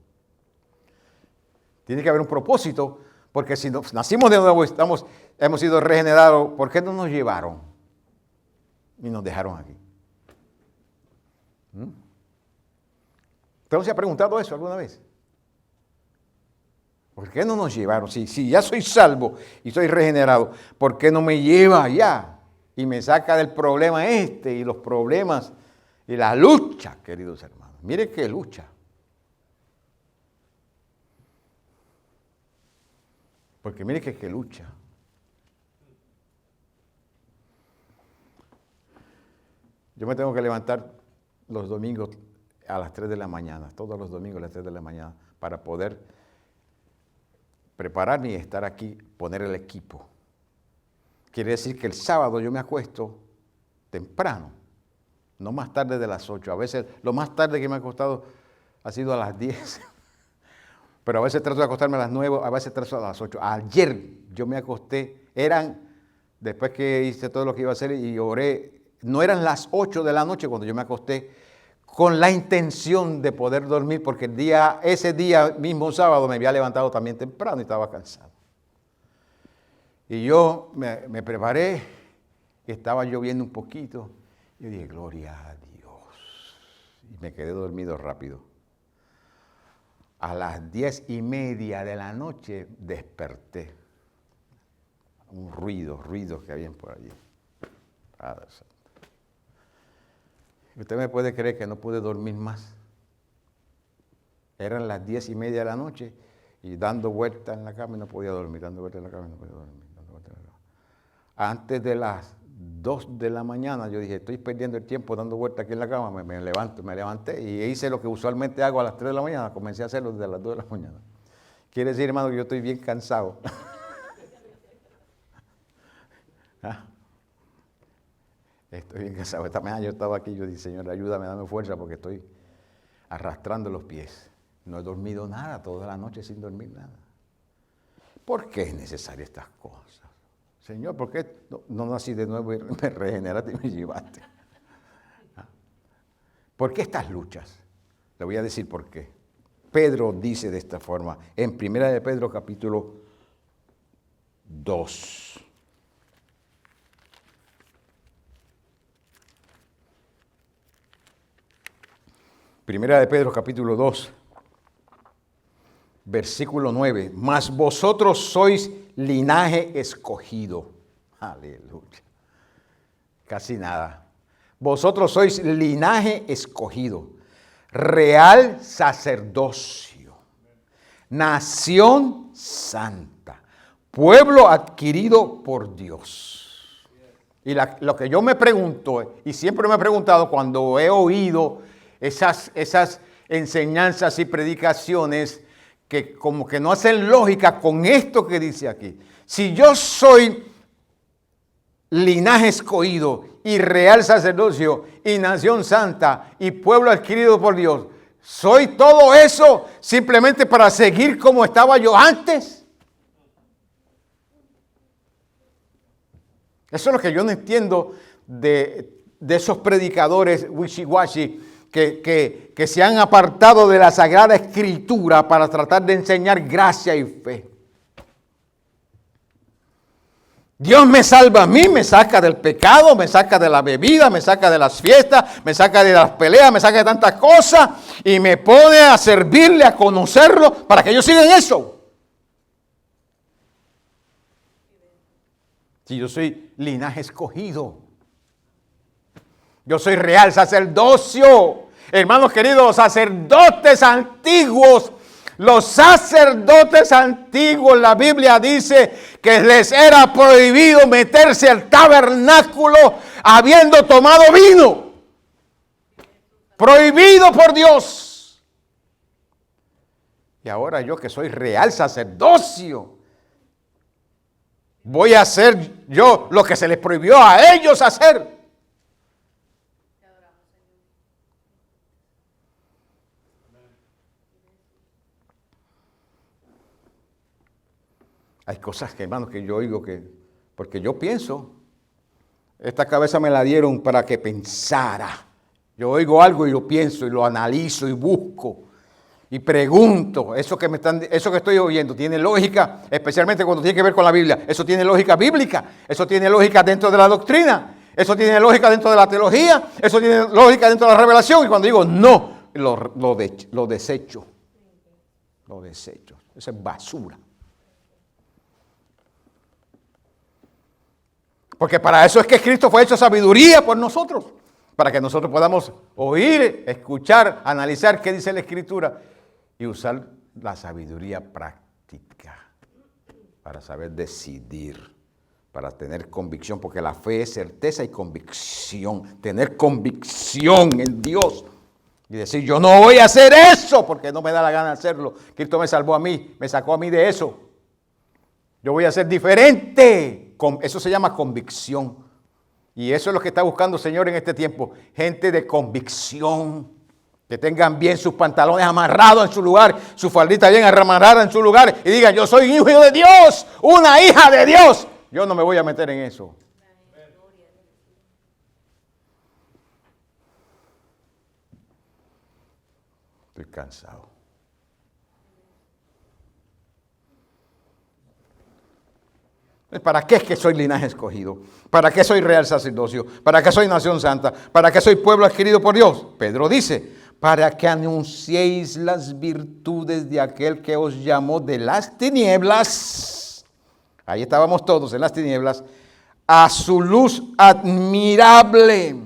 Tiene que haber un propósito, porque si nacimos de nuevo y hemos sido regenerados, ¿por qué no nos llevaron y nos dejaron aquí? ¿Usted no se ha preguntado eso alguna vez? ¿Por qué no nos llevaron? Si ya soy salvo y soy regenerado, ¿por qué no me lleva allá? Y me saca del problema y los problemas y la lucha, queridos hermanos. Mire qué lucha. Porque mire qué lucha. Yo me tengo que levantar los domingos a las 3 de la mañana, todos los domingos a las 3 de la mañana, para poder prepararme y estar aquí, poner el equipo. Quiere decir que el sábado yo me acuesto temprano, no más tarde de las 8. A veces lo más tarde que me he acostado ha sido a las 10. Pero a veces trato de acostarme a las 9, a veces trato a las 8. Ayer yo me acosté, después que hice todo lo que iba a hacer y oré, no eran las 8 de la noche cuando yo me acosté, con la intención de poder dormir, porque ese día mismo sábado me había levantado también temprano y estaba cansado. Y yo me preparé, estaba lloviendo un poquito, y yo dije, gloria a Dios. Y me quedé dormido rápido. A las 10:30 de la noche desperté. Un ruido que había por allí. Padre Santo. ¿Usted me puede creer que no pude dormir más? Eran las 10:30 de la noche y dando vueltas en la cama y no podía dormir, dando vueltas en la cama y no podía dormir. Antes de las 2 de la mañana yo dije, estoy perdiendo el tiempo dando vueltas aquí en la cama, me levanté y hice lo que usualmente hago a las 3 de la mañana, comencé a hacerlo desde las 2 de la mañana. Quiere decir, hermano, que yo estoy bien cansado. Estoy bien cansado. Esta mañana yo estaba aquí y yo dije, Señor, ayúdame, dame fuerza porque estoy arrastrando los pies. No he dormido nada, toda la noche sin dormir nada. ¿Por qué es necesaria estas cosas? Señor, ¿por qué no nací de nuevo y me regeneraste y me llevaste? ¿Por qué estas luchas? Le voy a decir por qué. Pedro dice de esta forma, en 1 de Pedro capítulo 2. Primera de Pedro capítulo 2, versículo 9. Mas vosotros sois linaje escogido. Aleluya. Casi nada. Vosotros sois linaje escogido, real sacerdocio, nación santa, pueblo adquirido por Dios. Y lo que yo me pregunto, y siempre me he preguntado cuando he oído esas enseñanzas y predicaciones, que como que no hacen lógica con esto que dice aquí. Si yo soy linaje escogido y real sacerdocio y nación santa y pueblo adquirido por Dios, ¿soy todo eso simplemente para seguir como estaba yo antes? Eso es lo que yo no entiendo de esos predicadores wishy-washy que se han apartado de la Sagrada Escritura para tratar de enseñar gracia y fe. Dios me salva a mí, me saca del pecado, me saca de la bebida, me saca de las fiestas, me saca de las peleas, me saca de tantas cosas y me pone a servirle, a conocerlo para que yo siga en eso. Si yo soy linaje escogido, yo soy real sacerdocio, hermanos queridos, sacerdotes antiguos. Los sacerdotes antiguos, la Biblia dice que les era prohibido meterse al tabernáculo habiendo tomado vino. Prohibido por Dios. Y ahora yo que soy real sacerdocio, voy a hacer yo lo que se les prohibió a ellos hacer. Hay cosas que, hermanos, que yo oigo porque yo pienso, esta cabeza me la dieron para que pensara. Yo oigo algo y lo pienso y lo analizo y busco y pregunto, eso que estoy oyendo, ¿tiene lógica? Especialmente cuando tiene que ver con la Biblia. ¿Eso tiene lógica bíblica? ¿Eso tiene lógica dentro de la doctrina? ¿Eso tiene lógica dentro de la teología? ¿Eso tiene lógica dentro de la revelación? Y cuando digo no, lo desecho. Lo desecho. Eso es basura. Porque para eso es que Cristo fue hecho sabiduría por nosotros. Para que nosotros podamos oír, escuchar, analizar qué dice la Escritura y usar la sabiduría práctica para saber decidir, para tener convicción, porque la fe es certeza y convicción. Tener convicción en Dios y decir, yo no voy a hacer eso porque no me da la gana de hacerlo. Cristo me salvó a mí, me sacó a mí de eso. Yo voy a ser diferente. Eso se llama convicción. Y eso es lo que está buscando el Señor en este tiempo. Gente de convicción. Que tengan bien sus pantalones amarrados en su lugar. Su faldita bien amarrada en su lugar. Y digan, yo soy hijo de Dios. Una hija de Dios. Yo no me voy a meter en eso. Estoy cansado. ¿Para qué es que soy linaje escogido? ¿Para qué soy real sacerdocio? ¿Para qué soy nación santa? ¿Para qué soy pueblo adquirido por Dios? Pedro dice, para que anunciéis las virtudes de aquel que os llamó de las tinieblas. Ahí estábamos todos en las tinieblas. A su luz admirable.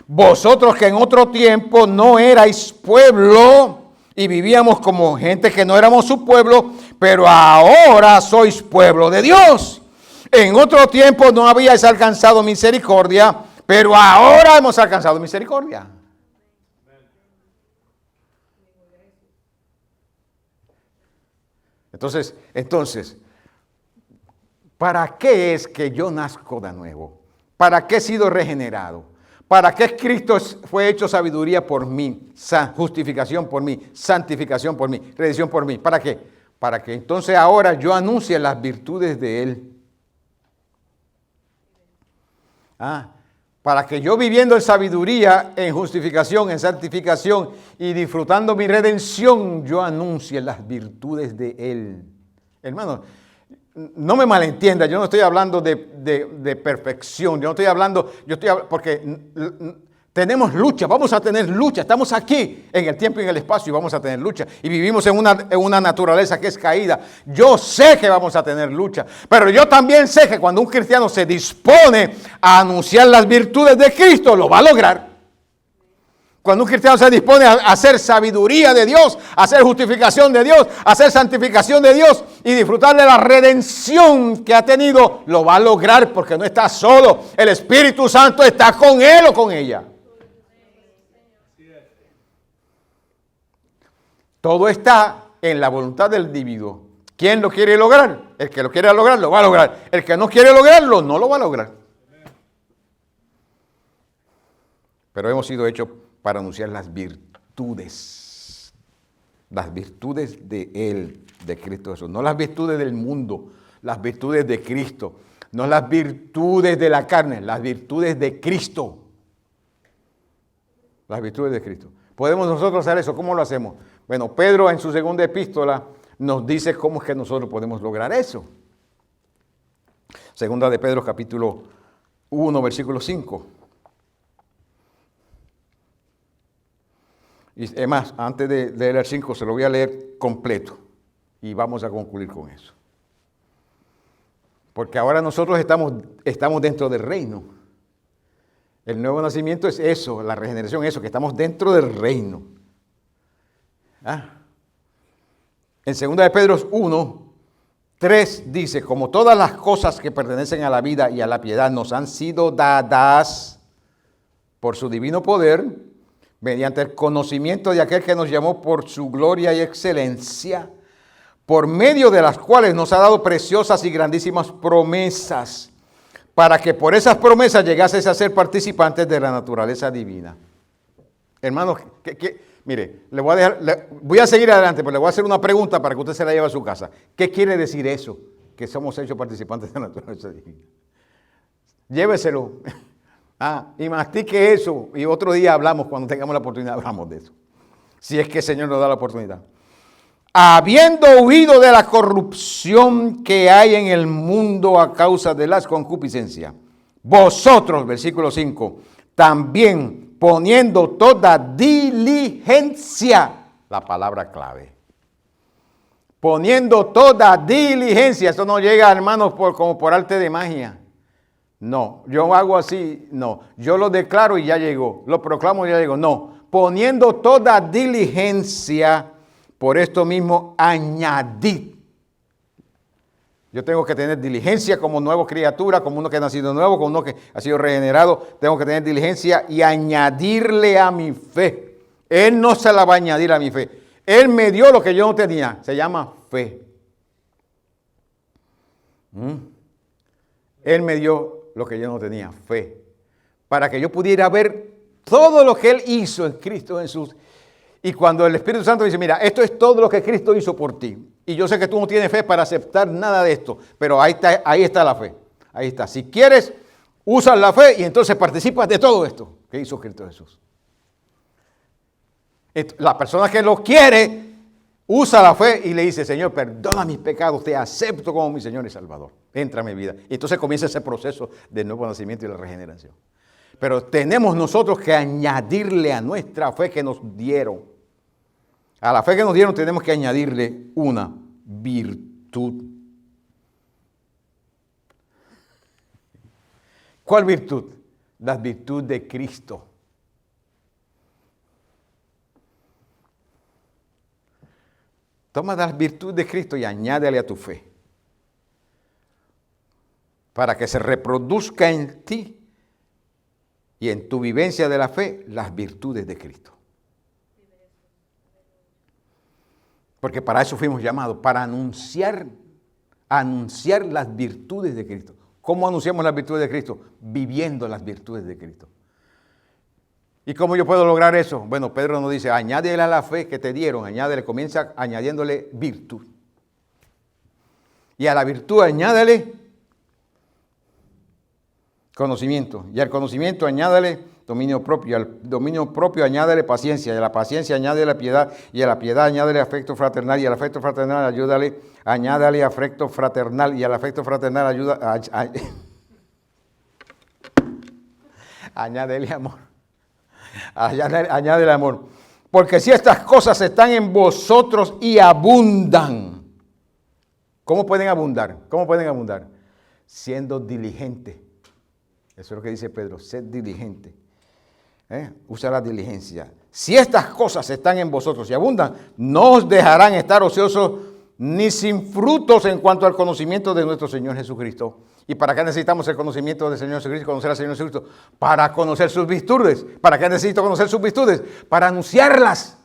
Vosotros que en otro tiempo no erais pueblo y vivíamos como gente que no éramos su pueblo, pero ahora sois pueblo de Dios. En otro tiempo no habíais alcanzado misericordia, pero ahora hemos alcanzado misericordia. Entonces, ¿para qué es que yo nazco de nuevo? ¿Para qué he sido regenerado? ¿Para qué Cristo fue hecho sabiduría por mí? Justificación por mí, santificación por mí, redención por mí. ¿Para qué? Para que entonces ahora yo anuncie las virtudes de Él. Para que yo viviendo en sabiduría, en justificación, en santificación y disfrutando mi redención, yo anuncie las virtudes de Él. Hermano, no me malentienda, yo no estoy hablando de perfección, yo no estoy hablando, porque tenemos lucha, vamos a tener lucha, estamos aquí en el tiempo y en el espacio y vamos a tener lucha. Y vivimos en una naturaleza que es caída. Yo sé que vamos a tener lucha, pero yo también sé que cuando un cristiano se dispone a anunciar las virtudes de Cristo, lo va a lograr. Cuando un cristiano se dispone a hacer sabiduría de Dios, a hacer justificación de Dios, a hacer santificación de Dios y disfrutar de la redención que ha tenido, lo va a lograr porque no está solo. El Espíritu Santo está con él o con ella. Todo está en la voluntad del individuo. ¿Quién lo quiere lograr? El que lo quiere lograr, lo va a lograr. El que no quiere lograrlo, no lo va a lograr. Pero hemos sido hechos para anunciar las virtudes de Él, de Cristo Jesús. No las virtudes del mundo, las virtudes de Cristo. No las virtudes de la carne, las virtudes de Cristo. Las virtudes de Cristo. ¿Podemos nosotros hacer eso? ¿Cómo lo hacemos? Bueno, Pedro en su segunda epístola nos dice cómo es que nosotros podemos lograr eso. Segunda de Pedro, capítulo 1, versículo 5. Y es más, antes de leer el 5, se lo voy a leer completo. Y vamos a concluir con eso. Porque ahora nosotros estamos dentro del reino. El nuevo nacimiento es eso, la regeneración es eso, que estamos dentro del reino. En 2 de Pedro 1, 3 dice, como todas las cosas que pertenecen a la vida y a la piedad nos han sido dadas por su divino poder, mediante el conocimiento de aquel que nos llamó por su gloria y excelencia, por medio de las cuales nos ha dado preciosas y grandísimas promesas, para que por esas promesas llegases a ser participantes de la naturaleza divina. Hermanos, mire, voy a seguir adelante, pero le voy a hacer una pregunta para que usted se la lleve a su casa. ¿Qué quiere decir eso? Que somos hechos participantes de la naturaleza divina. Lléveselo. Y mastique eso. Y otro día hablamos, cuando tengamos la oportunidad, hablamos de eso. Si es que el Señor nos da la oportunidad. Habiendo huido de la corrupción que hay en el mundo a causa de las concupiscencias, vosotros, versículo 5, también poniendo toda diligencia, la palabra clave, poniendo toda diligencia, esto no llega, hermanos, como por arte de magia, no, yo hago así, no, yo lo declaro y ya llegó, lo proclamo y ya llegó, no, poniendo toda diligencia. Por esto mismo, añadid. Yo tengo que tener diligencia como nueva criatura, como uno que ha nacido nuevo, como uno que ha sido regenerado. Tengo que tener diligencia y añadirle a mi fe. Él no se la va a añadir a mi fe. Él me dio lo que yo no tenía. Se llama fe. Él me dio lo que yo no tenía, fe. Para que yo pudiera ver todo lo que Él hizo en Cristo Jesús. Y cuando el Espíritu Santo dice, mira, esto es todo lo que Cristo hizo por ti. Y yo sé que tú no tienes fe para aceptar nada de esto, pero ahí está la fe. Ahí está. Si quieres, usas la fe y entonces participas de todo esto que hizo Cristo Jesús. La persona que lo quiere, usa la fe y le dice, Señor, perdona mis pecados, te acepto como mi Señor y Salvador. Entra en mi vida. Y entonces comienza ese proceso del nuevo nacimiento y la regeneración. Pero tenemos nosotros que añadirle a nuestra fe que nos dieron. A la fe que nos dieron tenemos que añadirle una virtud. ¿Cuál virtud? La virtud de Cristo. Toma la virtud de Cristo y añádele a tu fe. Para que se reproduzca en ti y en tu vivencia de la fe las virtudes de Cristo. Porque para eso fuimos llamados, para anunciar las virtudes de Cristo. ¿Cómo anunciamos las virtudes de Cristo? Viviendo las virtudes de Cristo. ¿Y cómo yo puedo lograr eso? Bueno, Pedro nos dice, añádele a la fe que te dieron, comienza añadiéndole virtud. Y a la virtud añádele conocimiento. Y al conocimiento añádale dominio propio. Al dominio propio añádale paciencia. Y a la paciencia añádale piedad. Y a la piedad añádale afecto fraternal. Y al afecto fraternal añádale afecto fraternal. Y al afecto fraternal añádele amor. Añádele amor. Porque si estas cosas están en vosotros y abundan. ¿Cómo pueden abundar? ¿Cómo pueden abundar? Siendo diligentes. Eso es lo que dice Pedro, sed diligente. Usa la diligencia. Si estas cosas están en vosotros y abundan, no os dejarán estar ociosos ni sin frutos en cuanto al conocimiento de nuestro Señor Jesucristo. ¿Y para qué necesitamos el conocimiento del Señor Jesucristo? Conocer al Señor Jesucristo. Para conocer sus virtudes. ¿Para qué necesito conocer sus virtudes? Para anunciarlas.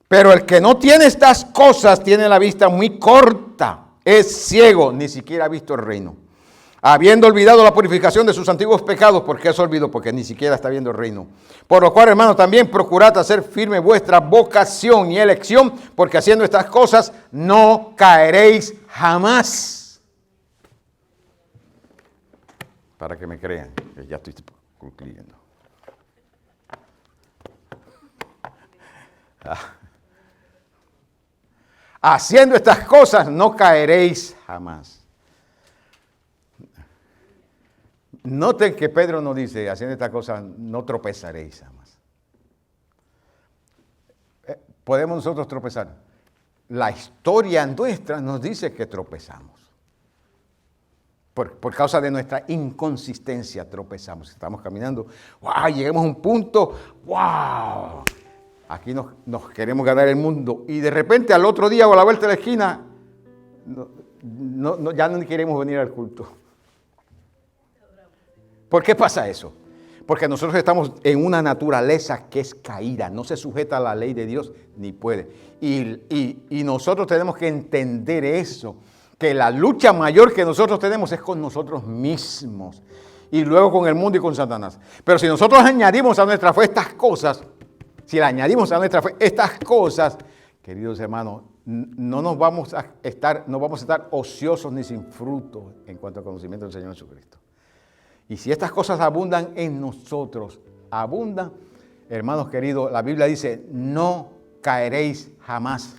Pero el que no tiene estas cosas tiene la vista muy corta, es ciego, ni siquiera ha visto el reino. Habiendo olvidado la purificación de sus antiguos pecados. ¿Por qué se olvidó? Porque ni siquiera está viendo el reino. Por lo cual, hermanos, también procurad hacer firme vuestra vocación y elección, porque haciendo estas cosas no caeréis jamás. Para que me crean, que ya estoy concluyendo. Haciendo estas cosas no caeréis jamás. Noten que Pedro nos dice, haciendo estas cosas no tropezaréis jamás. ¿Podemos nosotros tropezar? La historia nuestra nos dice que tropezamos. Por causa de nuestra inconsistencia tropezamos. Estamos caminando, ¡wow! Llegamos a un punto, ¡wow! Aquí nos queremos ganar el mundo. Y de repente al otro día o a la vuelta de la esquina, ya no queremos venir al culto. ¿Por qué pasa eso? Porque nosotros estamos en una naturaleza que es caída, no se sujeta a la ley de Dios ni puede. Y nosotros tenemos que entender eso, que la lucha mayor que nosotros tenemos es con nosotros mismos y luego con el mundo y con Satanás. Pero si nosotros añadimos a nuestra fe estas cosas, queridos hermanos, no vamos a estar ociosos ni sin fruto en cuanto al conocimiento del Señor Jesucristo. Y si estas cosas abundan en nosotros, hermanos queridos, la Biblia dice, no caeréis jamás.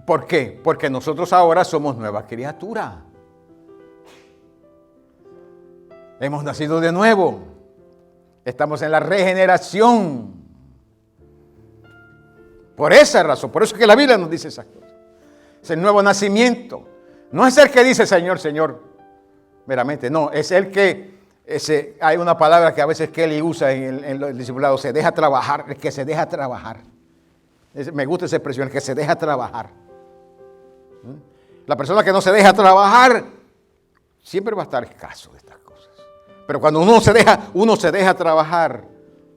¿Por qué? Porque nosotros ahora somos nuevas criaturas. Hemos nacido de nuevo. Estamos en la regeneración. Por esa razón, por eso es que la Biblia nos dice esas cosas. Es el nuevo nacimiento. No es el que dice Señor, Señor, meramente, no, es el que, hay una palabra que a veces Kelly usa en el discipulado, se deja trabajar, el que se deja trabajar. Me gusta esa expresión, el que se deja trabajar. La persona que no se deja trabajar, siempre va a estar escaso de estas cosas. Pero cuando uno se deja trabajar,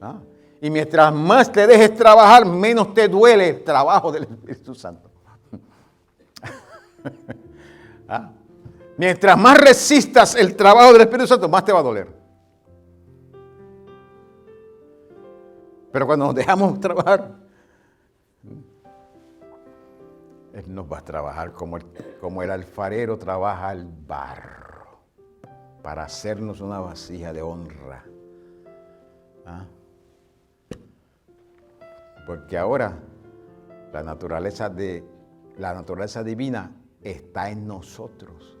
¿ah? Y mientras más te dejes trabajar, menos te duele el trabajo del Espíritu Santo. ¿Ah? Mientras más resistas el trabajo del Espíritu Santo, más te va a doler. Pero cuando nos dejamos trabajar, Él nos va a trabajar como el alfarero trabaja el barro para hacernos una vasija de honra. ¿Ah? Porque ahora la naturaleza divina está en nosotros.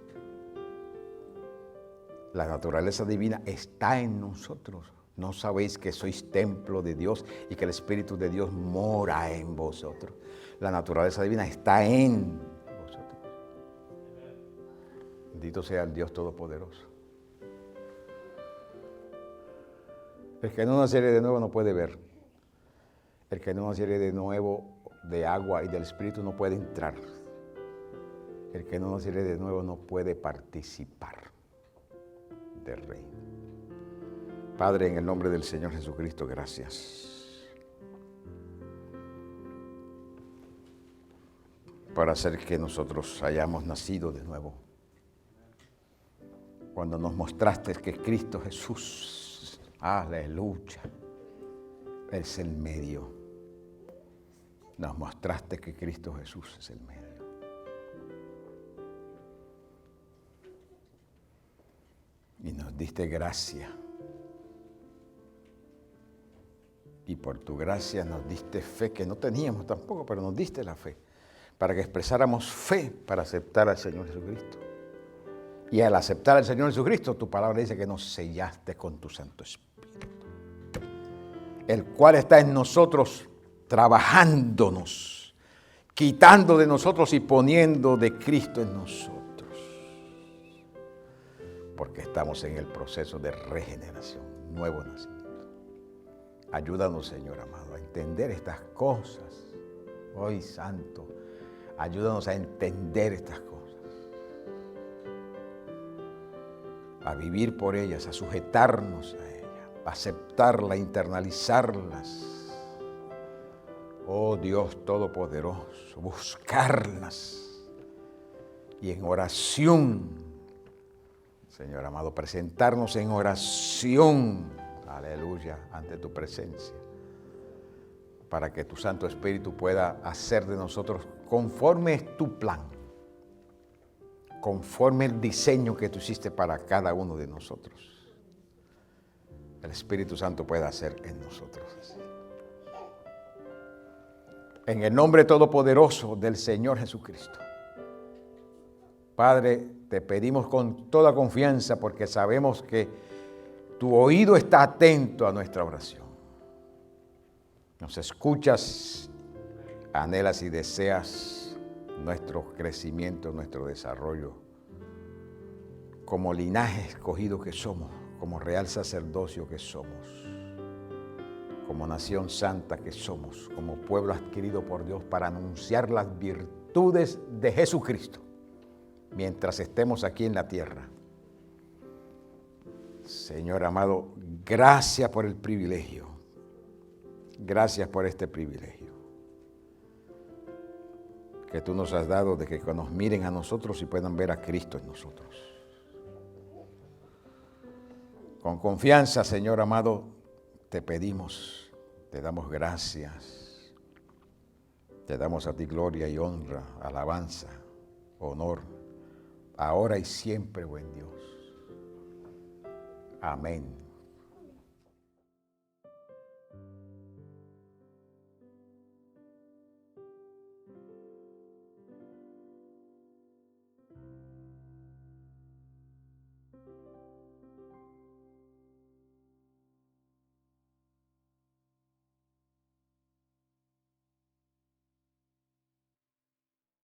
La naturaleza divina está en nosotros. ¿No sabéis que sois templo de Dios y que el Espíritu de Dios mora en vosotros? La naturaleza divina está en vosotros. Bendito sea el Dios Todopoderoso. El que no naciere de nuevo no puede ver. El que no naciere de nuevo de agua y del Espíritu no puede entrar. El que no naciere de nuevo no puede participar del reino. Padre, en el nombre del Señor Jesucristo, gracias por hacer que nosotros hayamos nacido de nuevo. Cuando nos mostraste que Cristo Jesús, aleluya, es el medio. Nos mostraste que Cristo Jesús es el medio. Y nos diste gracia. Y por tu gracia nos diste fe, que no teníamos tampoco, pero nos diste la fe, para que expresáramos fe para aceptar al Señor Jesucristo. Y al aceptar al Señor Jesucristo, tu palabra dice que nos sellaste con tu Santo Espíritu, el cual está en nosotros trabajándonos, quitando de nosotros y poniendo de Cristo en nosotros. Porque estamos en el proceso de regeneración, nuevo nacimiento. Ayúdanos, Señor amado, a entender estas cosas. Hoy, Santo, ayúdanos a entender estas cosas. A vivir por ellas, a sujetarnos a ellas. aceptarlas, internalizarlas. Oh Dios Todopoderoso, buscarlas y en oración, Señor amado, presentarnos en oración, aleluya, ante tu presencia, para que tu Santo Espíritu pueda hacer de nosotros conforme es tu plan, conforme el diseño que tú hiciste para cada uno de nosotros. El Espíritu Santo pueda hacer en nosotros así. En el nombre todopoderoso del Señor Jesucristo. Padre, te pedimos con toda confianza porque sabemos que tu oído está atento a nuestra oración. Nos escuchas, anhelas y deseas nuestro crecimiento, nuestro desarrollo, como linaje escogido que somos, como real sacerdocio que somos, como nación santa que somos, como pueblo adquirido por Dios para anunciar las virtudes de Jesucristo mientras estemos aquí en la tierra. Señor amado, gracias por el privilegio. Gracias por este privilegio que tú nos has dado de que nos miren a nosotros y puedan ver a Cristo en nosotros. Con confianza, Señor amado, te pedimos, te damos gracias, te damos a ti gloria y honra, alabanza, honor, ahora y siempre, buen Dios. Amén.